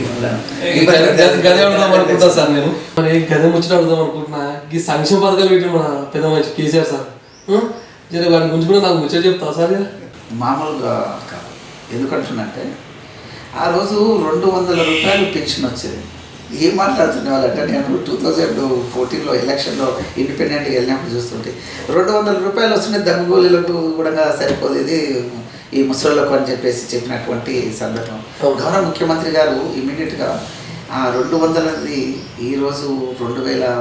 గదే అనుకుంటా సార్. నేను మరి గదే ముచ్చట అడుగుదాం అనుకుంటున్నా. ఈ సంక్షేమ పథకాలు పెట్టి మన పెద్ద మంచి కేసీఆర్ సార్ జర వాటి గురించి కూడా నాకు ముచ్చట చెప్తా సార్. మామూలుగా ఎందుకంటున్నంటే ఆ రోజు 200 రూపాయలు పెన్షన్ వచ్చేది. ఏం మాట్లాడుతున్న వాళ్ళంటే నేను 2014లో ఎలక్షన్లో ఇండిపెండెంట్గా వెళ్ళినప్పుడు చూస్తుంటే 200 రూపాయలు వస్తుంటే దమ్ముగోళీలకు కూడా సరిపోదు, ఇది ఈ ముసలిలకు అని చెప్పినటువంటి సందర్భం. గౌరవ ముఖ్యమంత్రి గారు ఇమీడియట్గా ఆ 200 ఈరోజు 2000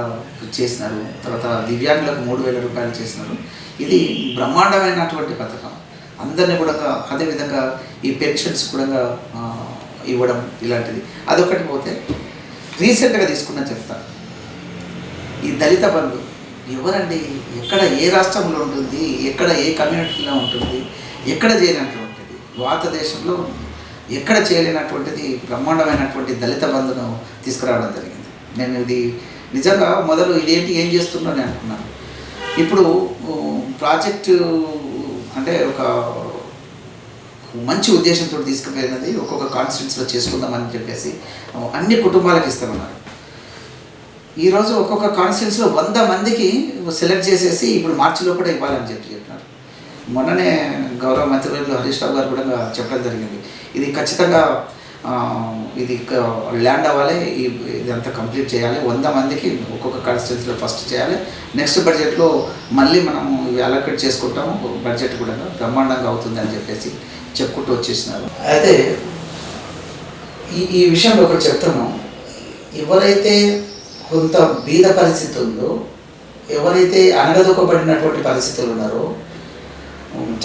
చేసినారు. తర్వాత దివ్యాంగులకు 3000 రూపాయలు చేసినారు. ఇది బ్రహ్మాండమైనటువంటి పథకం. అందరినీ కూడా అదేవిధంగా ఈ పెన్షన్స్ కూడా ఇవ్వడం ఇలాంటిది. అదొకటి పోతే రీసెంట్గా తీసుకున్నా చెప్తాను, ఈ దళిత బంధు ఎవరండి, ఎక్కడ ఏ రాష్ట్రంలో ఉంటుంది, ఎక్కడ ఏ కమ్యూనిటీలో ఉంటుంది, ఎక్కడ చేయనటువంటిది, భారతదేశంలో ఎక్కడ చేయలేనటువంటిది బ్రహ్మాండమైనటువంటి దళిత బంధును తీసుకురావడం జరిగింది. నేను ఇది నిజంగా మొదలు ఇదేంటి ఏం చేస్తున్నాను అని అనుకున్నాను. ఇప్పుడు ప్రాజెక్టు అంటే ఒక మంచి ఉద్దేశంతో తీసుకుపోయినది, ఒక్కొక్క కాన్స్టిట్యూన్సీలో చేసుకుందామని చెప్పేసి అన్ని కుటుంబాలకు ఇస్తామన్నారు. ఈరోజు ఒక్కొక్క కాన్స్టిట్యూన్సీలో 100 మందికి సెలెక్ట్ చేసేసి ఇప్పుడు మార్చిలో కూడా ఇవ్వాలని చెప్పినారు. మొన్ననే గౌరవ మంత్రివర్యులు హరీష్ రావు గారు కూడా చెప్పడం జరిగింది, ఇది ఖచ్చితంగా ఇది ల్యాండ్ అవ్వాలి, ఇదంతా కంప్లీట్ చేయాలి, 100 మందికి ఒక్కొక్క కాన్స్టిట్యూన్సీలో ఫస్ట్ చేయాలి, నెక్స్ట్ బడ్జెట్లో మళ్ళీ మనం ఇవి అలొకేట్ చేసుకుంటాము, బడ్జెట్ కూడా బ్రహ్మాండంగా అవుతుంది అని చెప్పేసి చెప్పుకుంటూ వచ్చేసినారు. అయితే ఈ విషయంలో ఒకటి చెప్తాను, ఎవరైతే కొంత బీద పరిస్థితి ఉందో, ఎవరైతే అనగదొక్కబడినటువంటి పరిస్థితులు ఉన్నారో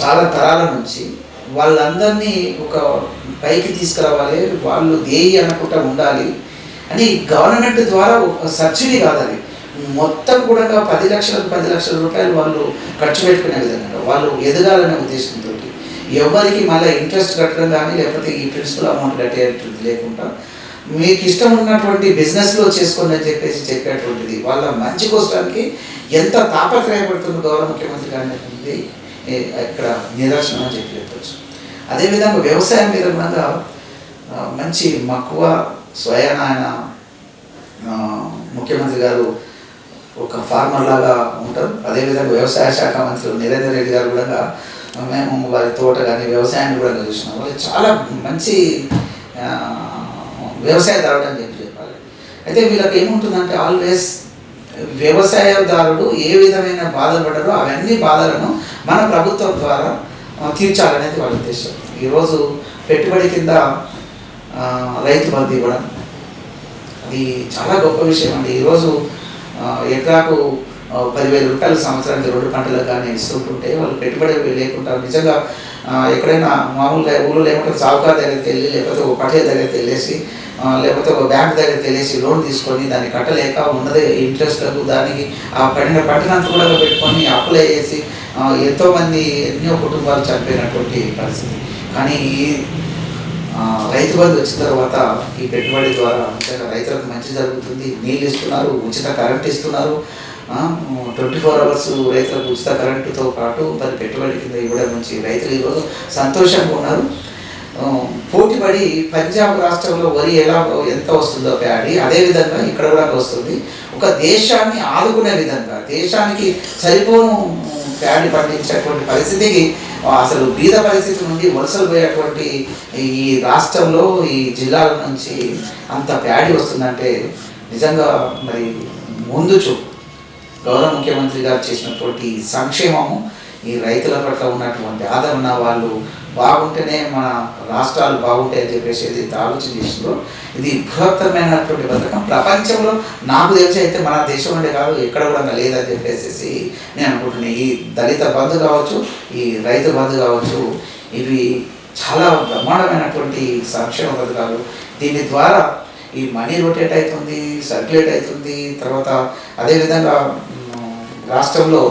చాలా తరాల నుంచి, వాళ్ళందరినీ ఒక పైకి తీసుకురావాలి, వాళ్ళు దేయి అనుకుంటా ఉండాలి అని గవర్నమెంట్ ద్వారా సబ్సిడీ కాదని మొత్తం కూడా 10 లక్షల రూపాయలు వాళ్ళు ఖర్చు పెట్టుకునే విధంగా వాళ్ళు ఎదగాలనే ఉద్దేశంతో ఎవరికి మళ్ళీ ఇంట్రెస్ట్ కట్టడం కానీ లేకపోతే ఈ ప్రిన్సిపల్ అమౌంట్ కట్టేటువంటిది లేకుండా మీకు ఇష్టం ఉన్నటువంటి బిజినెస్లో చేసుకోండి అని చెప్పేసి చెప్పేటువంటిది వాళ్ళ మంచి కోసడానికి ఎంత తాపత్రయపడుతుంది గౌరవ ముఖ్యమంత్రి గారి ఇక్కడ నిదర్శనం అని చెప్పవచ్చు. అదేవిధంగా వ్యవసాయం మీద కూడా మంచి మక్కువ స్వయాన ఆయన ముఖ్యమంత్రి గారు ఒక ఫార్మర్ లాగా ఉంటారు. అదేవిధంగా వ్యవసాయ శాఖ మంత్రి నరేంద్ర రెడ్డి గారు కూడా మేము వారి తోట కానీ వ్యవసాయాన్ని కూడా చూసినాం. వాళ్ళు చాలా మంచి వ్యవసాయదారుడు అని చెప్పాలి. అయితే వీళ్ళకి ఏముంటుందంటే ఆల్వేస్ వ్యవసాయదారుడు ఏ విధమైన బాధలు పడ్డారో అవన్నీ బాధలను మన ప్రభుత్వం ద్వారా తీర్చాలనేది వాళ్ళ ఉద్దేశం. ఈరోజు పెట్టుబడి కింద రైతు బంధు ఇవ్వడం అది చాలా గొప్ప విషయం అండి. ఈరోజు ఎకరాకు 10,000 రూపాయలు సంవత్సరానికి 2 పంటలకు కానీ ఇస్తుంటుంటే వాళ్ళు పెట్టుబడి లేకుండా నిజంగా ఎక్కడైనా మామూలుగా ఊళ్ళో లేకుంటే సావుకారు దగ్గరికి వెళ్ళి లేకపోతే ఒక పటేల్ దగ్గరికి వెళ్ళేసి లేకపోతే ఒక బ్యాంక్ దగ్గరికి వెళ్ళేసి లోన్ తీసుకొని దాన్ని కట్టలేక ఉన్నదే ఇంట్రెస్ట్లకు దానికి ఆ పట్టినంత కూడా పెట్టుకొని అప్పులు వేసి ఎంతోమంది ఎన్నో కుటుంబాలు చనిపోయినటువంటి పరిస్థితి. కానీ రైతు బంధు వచ్చిన తర్వాత ఈ పెట్టుబడి ద్వారా నిజంగా రైతులకు మంచి జరుగుతుంది. నీళ్ళు ఇస్తున్నారు, ఉచిత కరెంట్ ఇస్తున్నారు, 24 hours రైతులకు ఉచిత కరెంటుతో పాటు మరి పెట్టుబడి కింద ఇవ్వడం నుంచి రైతులు ఈరోజు సంతోషంగా ఉన్నారు. పోటీపడి పంజాబ్ రాష్ట్రంలో వరి ఎంత వస్తుందో ప్యాడీ అదేవిధంగా ఇక్కడ కూడా వస్తుంది. ఒక దేశాన్ని ఆదుకునే విధంగా దేశానికి సరిపోను ప్యాడీ పండించేటువంటి పరిస్థితికి అసలు బీద పరిస్థితి నుండి వలసలు పోయేటువంటి ఈ రాష్ట్రంలో ఈ జిల్లాల నుంచి అంత ప్యాడీ వస్తుందంటే నిజంగా మరి ముందు చూపు గౌరవ ముఖ్యమంత్రి గారు చేసినటువంటి సంక్షేమము ఈ రైతుల పట్ల ఉన్నటువంటి ఆదరణ వాళ్ళు బాగుంటేనే మన రాష్ట్రాలు బాగుంటాయని చెప్పేసి ఏదైతే ఆలోచన చేసిందో ఇది బృహత్తరమైనటువంటి పథకం. ప్రపంచంలో నాకు తెలిసి అయితే మన దేశం అంటే కాదు ఎక్కడ కూడా లేదని చెప్పేసి నేను అనుకుంటున్నాను. ఈ దళిత బంధు కావచ్చు, ఈ రైతు బంధు కావచ్చు, ఇవి చాలా బ్రహ్మాండమైనటువంటి సంక్షేమ పథకాలు. దీని ద్వారా ఈ మనీ రొటేట్ అవుతుంది, సర్క్యులేట్ అవుతుంది. తర్వాత అదేవిధంగా రాష్ట్రంలో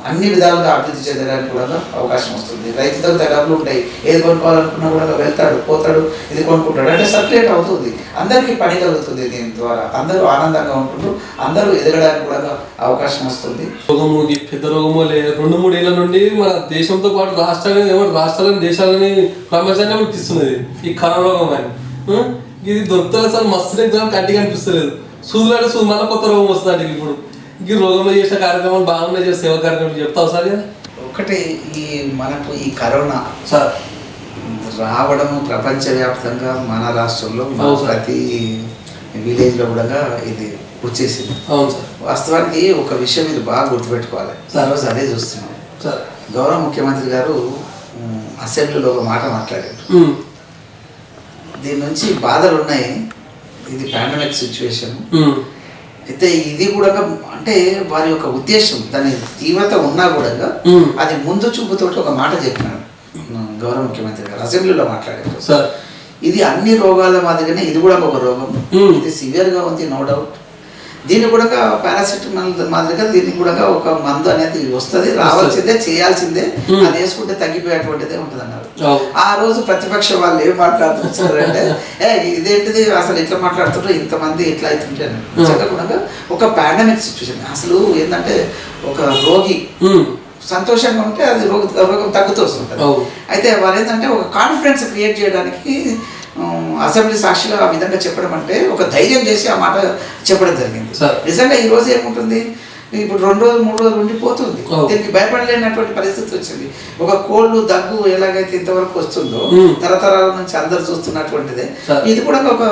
అన్ని విధాలుగా అభివృద్ధి చెందడానికి కూడా అవకాశం వస్తుంది. రైతు దగ్గర డబ్బులు ఉంటాయి, ఏది కొనుక్కోవాలనుకున్నా కూడా వెళ్తాడు, పోతాడు, ఇది కొనుక్కుంటాడు, అంటే సర్క్యులేట్ అవుతుంది, అందరికీ పని కలుగుతుంది. దీని ద్వారా అందరూ ఆనందంగా ఉంటుండ్రు, అందరూ ఎదగడానికి కూడా అవకాశం వస్తుంది. రోగము పెద్ద రోగము 2-3 ఏళ్ళ నుండి మన దేశంతో పాటు రాష్ట్రాలని దేశాలని ప్రపంచాన్ని గుర్తిస్తున్నది ఈ కరోనా రోగం అని. ఇది దొరుకుతుంది అసలు మస్తు ఎగ్జామ్ కంటికి అనిపిస్తలేదు. సూదులాంటి సూదు మళ్ళీ కొత్త రోగం వస్తుంది. ఇప్పుడు ఈ రోగంలో చేసే కార్యక్రమాలు బాగున్నాయి, చేసే సేవా కార్యక్రమాలు చెప్తావు సార్? ఒకటి ఈ మనకు ఈ కరోనా సార్ రావడము ప్రపంచవ్యాప్తంగా మన రాష్ట్రంలో ప్రతి విలేజ్లో కూడా ఇది వచ్చేసింది. అవును సార్. వాస్తవానికి ఒక విషయం ఇది బాగా గుర్తుపెట్టుకోవాలి. ఈరోజు అదే చూస్తున్నాం సార్. గౌరవ ముఖ్యమంత్రి గారు అసెంబ్లీలో ఒక మాట మాట్లాడారు. దీని నుంచి బాధలు ఉన్నాయి, ఇది పాండమిక్ సిచ్యువేషన్. అయితే ఇది కూడా అంటే వారి యొక్క ఉద్దేశం దాని తీవ్రత ఉన్నా కూడా అది ముందు చూపుతోటి ఒక మాట చెప్పినాడు గౌరవ ముఖ్యమంత్రి గారు అసెంబ్లీలో మాట్లాడారు. ఇది అన్ని రోగాల మాదిరిగానే ఇది కూడా ఒక రోగం, ఇది సివియర్గా ఉంది, నో డౌట్. దీన్ని కూడా పారాసిటమాల్ మాదిరిగా దీనికి కూడా ఒక మందు అనేది వస్తుంది, రావాల్సిందే, చేయాల్సిందే, అది వేసుకుంటే తగ్గిపోయేటువంటిదే ఉంటుంది అన్నారు. ఆ రోజు ప్రతిపక్ష వాళ్ళు ఏం మాట్లాడుతున్నారంటే ఇదేంటిది అసలు ఇట్లా మాట్లాడుతుంటారు, ఇంతమంది ఇట్లా అవుతుంటారు. కూడా ఒక పాండమిక్ సిచ్యువేషన్. అసలు ఏంటంటే ఒక రోగి సంతోషంగా ఉంటే అది రోగం తగ్గుతూ వస్తుంటుంది. అయితే వారు ఏంటంటే ఒక కాన్ఫిడెన్స్ క్రియేట్ చేయడానికి అసెంబ్లీ సాక్షిగా ఆ విధంగా చెప్పడం అంటే ఒక ధైర్యం చేసి ఆ మాట చెప్పడం జరిగింది. నిజంగా ఈ రోజు ఏముంటుంది, ఇప్పుడు 2 రోజులు 3 రోజులు ఉండిపోతుంది, దీనికి భయపడలేనటువంటి పరిస్థితి వచ్చింది. ఒక కోల్డ్ దగ్గు ఎలాగైతే ఇంతవరకు వస్తుందో తరతరాల నుంచి అందరు చూస్తున్నటువంటిదే ఇది కూడా ఒక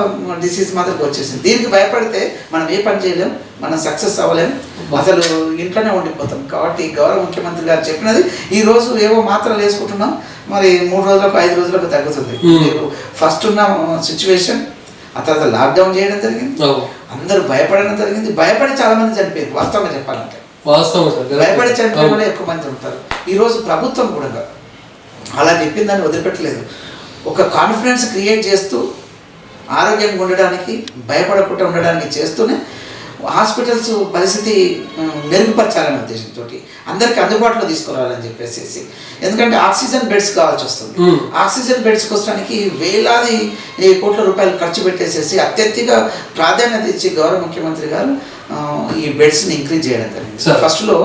డిసీజ్ మాదిరికి వచ్చేసింది. దీనికి భయపడితే మనం ఏ పని చేయలేం, మనం సక్సెస్ అవ్వలేం, అసలు ఇంట్లోనే ఉండిపోతాం. కాబట్టి గౌరవ ముఖ్యమంత్రి గారు చెప్పినది ఈ రోజు ఏవో మాత్రలు వేసుకుంటున్నాం, మరి 3 రోజులకు 5 రోజులకు తగ్గుతుంది. ఫస్ట్ ఉన్న సిచ్యువేషన్, ఆ తర్వాత లాక్డౌన్ చేయడం జరిగింది, అందరూ భయపడడం జరిగింది, భయపడి చాలా మంది చనిపోయారు. వాస్తవంగా చెప్పాలంటే భయపడి చనిపోయిన వాళ్ళు ఎక్కువ మంది ఉంటారు. ఈరోజు ప్రభుత్వం కూడా అలా చెప్పిందని వదిలిపెట్టలేదు, ఒక కాన్ఫిడెన్స్ క్రియేట్ చేస్తూ ఆరోగ్యంగా ఉండడానికి, భయపడకుండా ఉండడానికి చేస్తూనే హాస్పిటల్స్ పరిస్థితి మెరుగుపరచాలనే ఉద్దేశంతో అందరికీ అందుబాటులో తీసుకురావాలని చెప్పేసి. ఎందుకంటే ఆక్సిజన్ బెడ్స్ కావాల్సి వస్తుంది. ఆక్సిజన్ బెడ్స్ కోసడానికి వేలాది కోట్ల రూపాయలు ఖర్చు పెట్టేసేసి అత్యధిక ప్రాధాన్యత ఇచ్చి గౌరవ ముఖ్యమంత్రి గారు ఈ బెడ్స్ని ఇంక్రీజ్ చేయడం జరిగింది. ఫస్ట్లో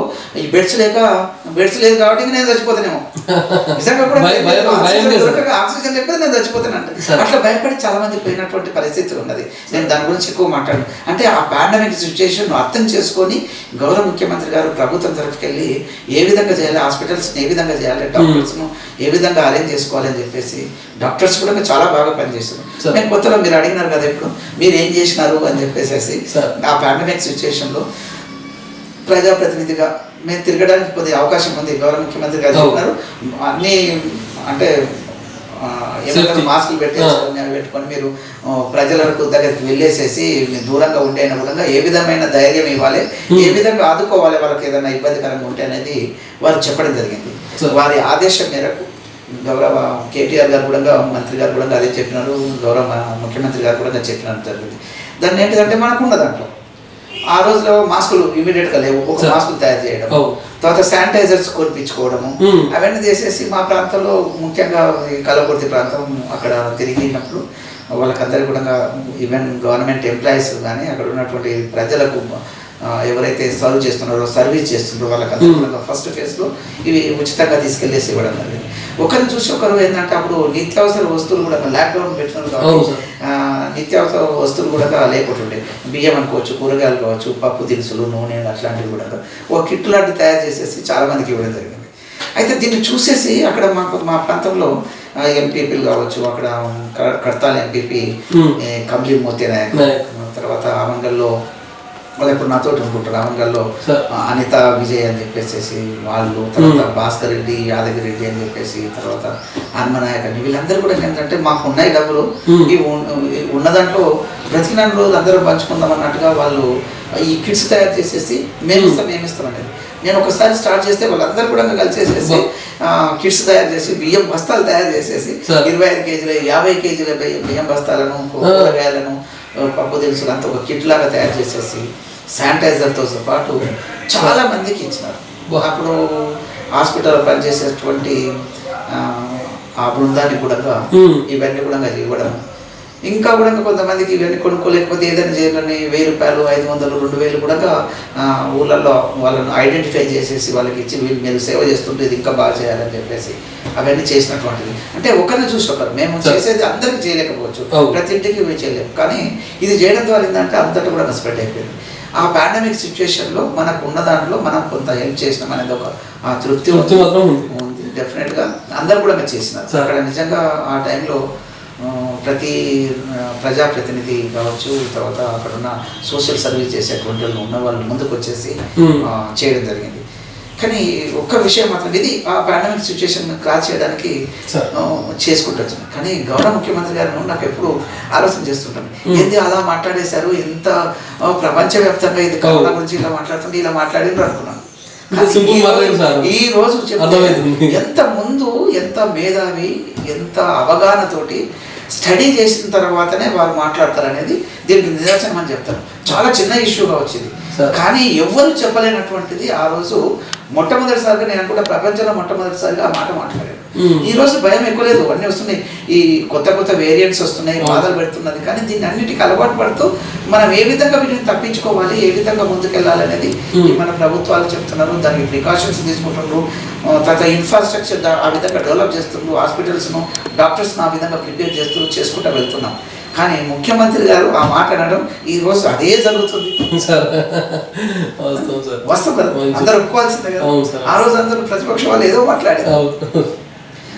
ఈ బెడ్స్ లేదు కాబట్టి నేను చచ్చిపోతానేమో, నిజంగా కూడా ఆక్సిజన్ లేకపోతే నేను చచ్చిపోతానంట. అట్లా భయపడి చాలా మంది పోయినటువంటి పరిస్థితి ఉన్నది. నేను దాని గురించి ఎక్కువ మాట్లాడు అంటే ఆ పాండమిక్ సిచ్యువేషన్ అర్థం చేసుకొని గౌరవ ముఖ్యమంత్రి గారు ప్రభుత్వం తరఫుకి వెళ్ళి ఏ విధంగా చేయాలి, హాస్పిటల్స్ని ఏ విధంగా చేయాలి, డాక్టర్స్ను ఏ విధంగా అరేంజ్ చేసుకోవాలని చెప్పేసి డాక్టర్స్ కూడా చాలా బాగా పనిచేస్తున్నారు. నేను కొత్తలో మీరు అడిగినారు కదా ఇప్పుడు మీరు ఏం చేసినారు అని చెప్పేసి ఆ పాండమిక్ సిచ్యువేషన్లో ప్రజాప్రతినిధిగా మేము తిరగడానికి కొద్దిగా అవకాశం ఉంది. గౌరవ ముఖ్యమంత్రి గారు చెప్పినారు అన్నీ అంటే ఏమంటారు మాస్కులు పెట్టుకొని మీరు ప్రజలకు దగ్గరికి వెళ్ళేసేసి దూరంగా ఉండేన కూడా ఏ విధమైన ధైర్యం ఇవ్వాలి, ఏ విధంగా ఆదుకోవాలి వాళ్ళకి ఏదైనా ఇబ్బందికరంగా ఉంటే అనేది వారు చెప్పడం జరిగింది. వారి ఆదేశం మేరకు గౌరవ కేటీఆర్ గారు కూడా మంత్రి గారు కూడా అదే చెప్పినారు, గౌరవ ముఖ్యమంత్రి గారు కూడా చెప్పినారు జరిగింది. దాన్ని ఏంటిదంటే మనకున్న దాంట్లో ఆ రోజులో మాస్కులు ఇమీడియట్గా లేవు, ఒక మాస్కులు తయారు చేయడం, తర్వాత శానిటైజర్స్ కొనిపించుకోవడము, అవన్నీ చేసేసి మా ప్రాంతంలో ముఖ్యంగా ఈ కలకుర్తి ప్రాంతం అక్కడ తిరిగినప్పుడు వాళ్ళకందరికీ కూడా ఈవెన్ గవర్నమెంట్ ఎంప్లాయీస్ కానీ అక్కడ ఉన్నటువంటి ప్రజలకు ఎవరైతే సర్వ్ చేస్తున్నారో సర్వీస్ చేస్తున్నారో వాళ్ళకందరికీ కూడా ఫస్ట్ ఫేజ్లో ఇవి ఉచితంగా తీసుకెళ్ళేసి ఇవ్వడం జరిగింది. ఒకరిని చూసి ఒకరు ఏంటంటే అప్పుడు నిత్యావసర వస్తువులు కూడా లాక్డౌన్ పెట్టినారు కాబట్టి నిత్యావసర వస్తువులు కూడా లేకుంటుండే, బియ్యం అనుకోవచ్చు, కూరగాయలు కావచ్చు, పప్పు దినుసులు, నూనె అట్లాంటివి కూడా ఒక కిట్ లాంటి తయారు చేసేసి చాలామందికి ఇవ్వడం జరిగింది. అయితే దీన్ని చూసేసి అక్కడ మా ప్రాంతంలో ఎంపీపీలు కావచ్చు, అక్కడ కడతాల ఎంపీపీ కంబ్లీ మోతే నాయక్, తర్వాత ఆమంగల్లో వాళ్ళు ఇప్పుడు నాతో అనుకుంటారు ఆమంగల్లో అనిత విజయ్ అని చెప్పేసి వాళ్ళు, తర్వాత భాస్కర్ రెడ్డి, యాదగిరి రెడ్డి అని చెప్పేసి, తర్వాత హనుమనాయక్ అని, వీళ్ళందరూ కూడా ఏంటంటే మాకు ఉన్నాయి డబ్బులు, ఈ ఉన్న దాంట్లో బ్రతికిన రోజులు అందరూ పంచుకుందాం అన్నట్టుగా వాళ్ళు ఈ కిట్స్ తయారు చేసేసి మేము ఇస్తామండి. నేను ఒకసారి స్టార్ట్ చేస్తే వాళ్ళందరూ కూడా కలిసేసేసి కిట్స్ తయారు చేసి బియ్యం బస్తాలు తయారు చేసేసి 25 కేజీల 50 కేజీల బియ్యం బస్తాలను, కూరగాయలను, పప్పు దినుసులు అంతా ఒక కిట్ లాగా తయారు చేసేసి శానిటైజర్తో పాటు చాలా మందికి ఇచ్చినారు. అప్పుడు హాస్పిటల్లో పనిచేసేటువంటి ఆ బృందాన్ని కూడా ఇవన్నీ కూడా ఇవ్వడం, ఇంకా కూడా కొంతమందికి ఇవన్నీ కొనుక్కోలేకపోతే ఏదైనా చేయాలని 1000 రూపాయలు, 500, 2000 కూడా ఊళ్ళల్లో వాళ్ళను ఐడెంటిఫై చేసేసి వాళ్ళకి ఇచ్చి మీరు సేవ చేస్తుంటే ఇది ఇంకా బాగా చేయాలని చెప్పేసి అవన్నీ చేసినటువంటిది. అంటే ఒకరిని చూసి ఒకరు మేము చేసేది అందరికీ చేయలేకపోవచ్చు, ప్రతి ఇంటికి చేయలేము, కానీ ఇది చేయడం ద్వారా ఏంటంటే అంతటా కూడా స్ప్రెడ్ అయిపోయింది. ఆ పాండమిక్ సిచ్యువేషన్లో మనకు ఉన్న దాంట్లో మనం కొంత హెల్ప్ చేసినాం అనేది ఒక తృప్తి ఉంది. డెఫినెట్గా అందరూ కూడా చేసినారు. అక్కడ నిజంగా ఆ టైంలో ప్రతి ప్రజాప్రతినిధి కావచ్చు, తర్వాత అక్కడ ఉన్న సోషల్ సర్వీస్ చేసేటువంటి వాళ్ళు ఉన్న వాళ్ళు ముందుకు వచ్చేసి చేయడం జరిగింది. కానీ ఒక్క విషయం మాత్రం ఇది ఆ పాండమిక్ సిచ్యువేషన్ క్రాస్ చేయడానికి చేసుకుంటాను. కానీ గౌరవ ముఖ్యమంత్రి గారు నాకు ఎప్పుడు ఆలోచన చేస్తుంటాను, ఏంది అలా మాట్లాడేశారు, ఎంత ప్రపంచవ్యాప్తంగా ఇది కరోనా గురించి ఇలా మాట్లాడుతుంటే ఇలా మాట్లాడిండ్రు అనుకున్నాను. ఈ రోజు ఎంత ముందు, ఎంత మేధావి, ఎంత అవగాహనతోటి స్టడీ చేసిన తర్వాతనే వారు మాట్లాడతారనేది దీనికి నిదర్శనం అని చెప్తారు. చాలా చిన్న ఇష్యూగా వచ్చింది, కానీ ఎవరు చెప్పలేనటువంటిది ఆ రోజు మొట్టమొదటిసారిగా నేను కూడా ప్రపంచంలో మొట్టమొదటిసారిగా ఆ మాట మాట్లాడాను. ఈ రోజు భయం ఎక్కువ లేదు, అన్నీ వస్తున్నాయి, ఈ కొత్త కొత్త వేరియంట్స్ వస్తున్నాయి, బాధలు పెడుతున్నది, కానీ దీన్ని అన్నిటికీ అలవాటు పడుతూ మనం ఏ విధంగా వీటిని తప్పించుకోవాలి, ఏ విధంగా ముందుకెళ్ళాలి అనేది మన ప్రభుత్వాలు చెప్తున్నారు. దానికి ప్రికాషన్స్ తీసుకుంటున్నారు, తర్వాత ఇన్ఫ్రాస్ట్రక్చర్ ఆ విధంగా డెవలప్ చేస్తున్నారు, హాస్పిటల్స్ను, డాక్టర్స్ను ఆ విధంగా ప్రిపేర్ చేసుకుంటూ వెళ్తున్నాం. కానీ ముఖ్యమంత్రి గారు ఆ మాట అనడం ఈ రోజు అదే జరుగుతుంది. వస్తాం కదా, అందరూ ఒప్పుకోవాల్సిందే కదా. ఆ రోజు అందరూ ప్రతిపక్ష వాళ్ళు ఏదో మాట్లాడారు,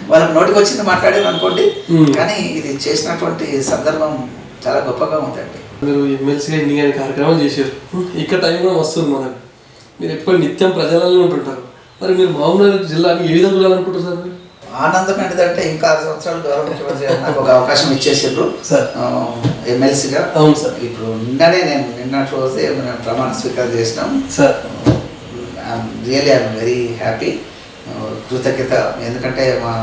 వాళ్ళకి నోటికి వచ్చింది మాట్లాడారు అనుకోండి, కానీ ఇది చేసినటువంటి సందర్భం చాలా గొప్పగా ఉందండి. మీరు ఎమ్మెల్సీగా ఇన్ని కార్యక్రమాలు చేశారు, ఇక్కడ టైం కూడా వస్తుంది మనకు, మీరు ఎప్పుడు నిత్యం ప్రజలలో ఉంటుంటారు, మరి మీరు మహబూబ్నగర్ జిల్లాని ఏ విధంగా చూడాలనుకుంటారు సార్? ఆనందం ఏంటిదంటే ఇంకా 6 సంవత్సరాలు గౌరవ ముఖ్యమంత్రి నాకు ఒక అవకాశం ఇచ్చేసారు ఎమ్మెల్సీగా. అవును సార్. ఇప్పుడు నిన్నటి రోజే మనం ప్రమాణ స్వీకారం చేసినాం sir. Really I'm very happy, కృతజ్ఞత. ఎందుకంటే మా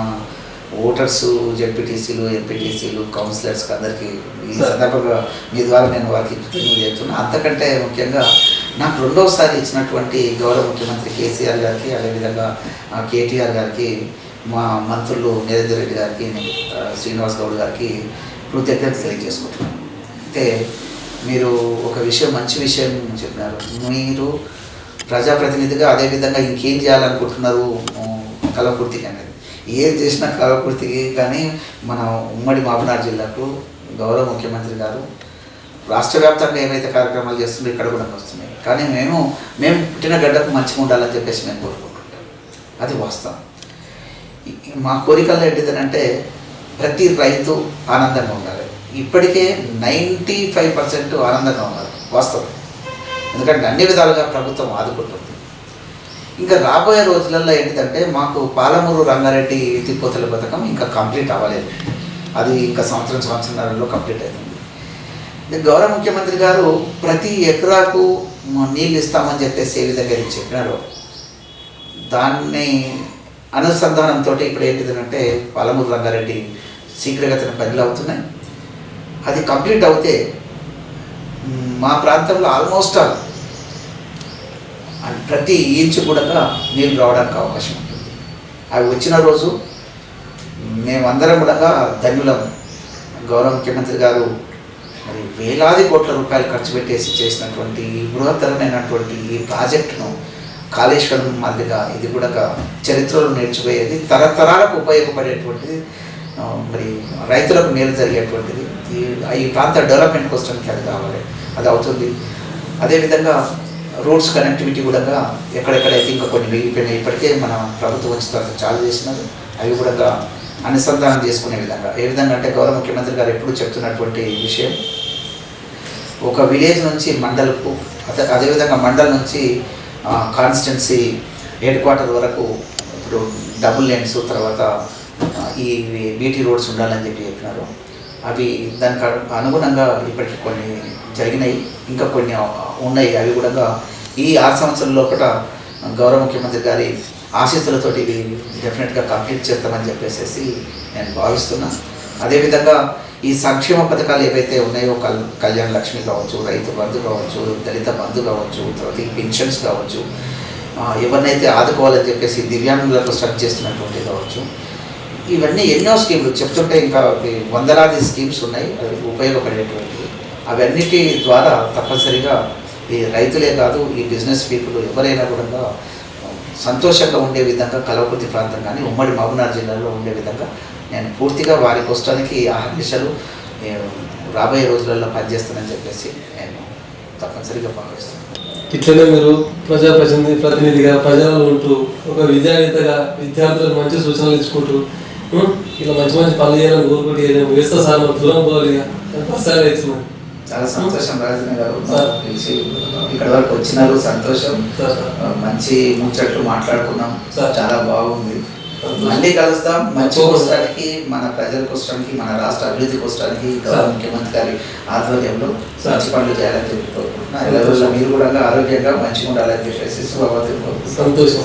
ఓటర్స్, జెడ్పీటీసీలు, ఎంపీటీసీలు, కౌన్సిలర్స్కి అందరికీ ఈ సందర్భంగా మీ ద్వారా నేను వారికి కృతజ్ఞతలు చెప్తున్నాను. అంతకంటే ముఖ్యంగా నాకు రెండవసారి ఇచ్చినటువంటి గౌరవ ముఖ్యమంత్రి కేసీఆర్ గారికి, అదేవిధంగా కేటీఆర్ గారికి, మా మంత్రులు నిరంజన్ రెడ్డి గారికి, శ్రీనివాస్ గౌడ్ గారికి కృతజ్ఞతలు తెలియజేసుకుంటున్నాను. అయితే మీరు ఒక విషయం, మంచి విషయం చెప్పినారు. మీరు ప్రజాప్రతినిధిగా అదేవిధంగా ఇంకేం చేయాలనుకుంటున్నారు కలవకుర్తికి అనేది, ఏం చేసినా కలవకుర్తికి కానీ మన ఉమ్మడి మహబూబ్నగర్ జిల్లాకు గౌరవ ముఖ్యమంత్రి గారు రాష్ట్ర వ్యాప్తంగా ఏవైతే కార్యక్రమాలు చేస్తున్నారో ఇక్కడ కూడా వస్తున్నాయి. కానీ మేము పుట్టిన గడ్డకు మంచిగా ఉండాలని చెప్పేసి మేము కోరుకుంటుంటాం, అది వాస్తవం. మా కోరికల్లో ఏంటిదనంటే ప్రతి రైతు ఆనందంగా ఉండాలి. ఇప్పటికే 95% ఆనందంగా ఉన్నారు వాస్తవం, ఎందుకంటే అన్ని విధాలుగా ప్రభుత్వం ఆదుకుంటుంది. ఇంకా రాబోయే రోజులలో ఏంటిదంటే మాకు పాలమూరు రంగారెడ్డి ఎత్తిపోతల పథకం ఇంకా కంప్లీట్ అవ్వలేదు. అది ఇంకా సంవత్సరంన్నరలో కంప్లీట్ అవుతుంది. గౌరవ ముఖ్యమంత్రి గారు ప్రతి ఎకరాకు నీళ్ళు ఇస్తామని చెప్పేసి ఏ విధంగా ఇది చెప్పినారో దాన్ని అనుసంధానంతో ఇప్పుడు ఏంటిదంటే పాలమూరు రంగారెడ్డి శీఘ్రగతిన పనులు అవుతున్నాయి. అది కంప్లీట్ అవుతే మా ప్రాంతంలో ఆల్మోస్ట్ ఆల్ ప్రతి ఇంచు కూడా నీళ్ళు రావడానికి అవకాశం ఉంటుంది. అవి వచ్చిన రోజు మేమందరం కూడా ధన్యులం. గౌరవ ముఖ్యమంత్రి గారు మరి వేలాది కోట్ల రూపాయలు ఖర్చు పెట్టేసి చేసినటువంటి బృహత్తరమైనటువంటి ఈ ప్రాజెక్టును కాళేశ్వరం మాదిరిగా ఇది కూడా చరిత్రలో నేర్చిపోయేది, తరతరాలకు ఉపయోగపడేటువంటిది, మరి రైతులకు మేలు జరిగేటువంటిది. ఈ ప్రాంత డెవలప్మెంట్ కోసడానికి అది కావాలి, అది అవుతుంది. అదేవిధంగా రోడ్స్ కనెక్టివిటీ కూడా ఎక్కడెక్కడైతే ఇంకా కొన్ని మిగిలిపోయినాయి, ఇప్పటికే మన ప్రభుత్వం వచ్చిన తర్వాత చాలా చేసినారు. అవి కూడా అనుసంధానం చేసుకునే విధంగా ఏ విధంగా అంటే గౌరవ ముఖ్యమంత్రి గారు ఎప్పుడు చెప్తున్నటువంటి విషయం, ఒక విలేజ్ నుంచి మండల్కు, అదేవిధంగా మండల్ నుంచి కాన్స్టిట్యున్సీ హెడ్ క్వార్టర్ వరకు ఇప్పుడు డబుల్ లేన్స్, తర్వాత ఈ బీటీ రోడ్స్ ఉండాలని చెప్పినారు. అవి దానికి అనుగుణంగా ఇప్పటికి కొన్ని జరిగినాయి, ఇంకా కొన్ని ఉన్నాయి. అవి కూడా ఈ 6 సంవత్సరాల లోపల గౌరవ ముఖ్యమంత్రి గారి ఆశీస్సులతోటి ఇవి డెఫినెట్గా కంప్లీట్ చేస్తామని చెప్పేసి నేను భావిస్తున్నాను. అదేవిధంగా ఈ సంక్షేమ పథకాలు ఏవైతే ఉన్నాయో కళ్యాణ లక్ష్మి కావచ్చు, రైతు బంధు కావచ్చు, దళిత బంధు కావచ్చు, తర్వాత ఈ పెన్షన్స్ కావచ్చు, ఎవరినైతే ఆదుకోవాలని చెప్పేసి దివ్యాంగులకు స్టార్ట్ చేస్తున్నటువంటి కావచ్చు, ఇవన్నీ ఎన్నో స్కీములు చెప్తుంటే ఇంకా వందలాది స్కీమ్స్ ఉన్నాయి అవి ఉపయోగపడేటువంటివి. అవన్నిటి ద్వారా తప్పనిసరిగా ఈ రైతులే కాదు, ఈ బిజినెస్ పీపుల్ ఎవరైనా కూడా సంతోషంగా ఉండే విధంగా కల్వకుర్తి ప్రాంతం కానీ ఉమ్మడి మహబూబ్నగర్ జిల్లాలో ఉండే విధంగా నేను పూర్తిగా వారి కోష్టానికి ఆహర్నిశలు రాబోయే రోజులలో పనిచేస్తానని చెప్పేసి నేను తప్పనిసరిగా భావిస్తున్నాను. ఇట్లనే మీరు ప్రతినిధిగా ప్రజలలో ఉంటూ ఒక విద్యావేత్తగా విద్యార్థులకు మంచి సూచనలు ఇచ్చుకుంటూ ఇలా మంచి మంచి పనులు చేయాలని కోరుకుంటే వేస్తే సార్ మనం దూరం పోవాలి. అవుతున్నాను. చాలా సంతోషం రాజన్న గారు పిలిచి ఇక్కడ వరకు వచ్చినారు, సంతోషం. మంచి ముచ్చట్లు మాట్లాడుకున్నాం, చాలా బాగుంది. మళ్ళీ కలుస్తాం. మంచి కోసడానికి, మన ప్రజల కోసడానికి, మన రాష్ట్ర అభివృద్ధి కోసడానికి గౌరవ ముఖ్యమంత్రి గారి ఆధ్వర్యంలో మంచి పనులు చేయాలని చెప్పి కోరుకుంటున్నాను. మీరు కూడా ఆరోగ్యంగా మంచిగా ఉండాలని చెప్పేసి శుభాకాంక్షలు కోరుకుంటున్నాను. సంతోషం.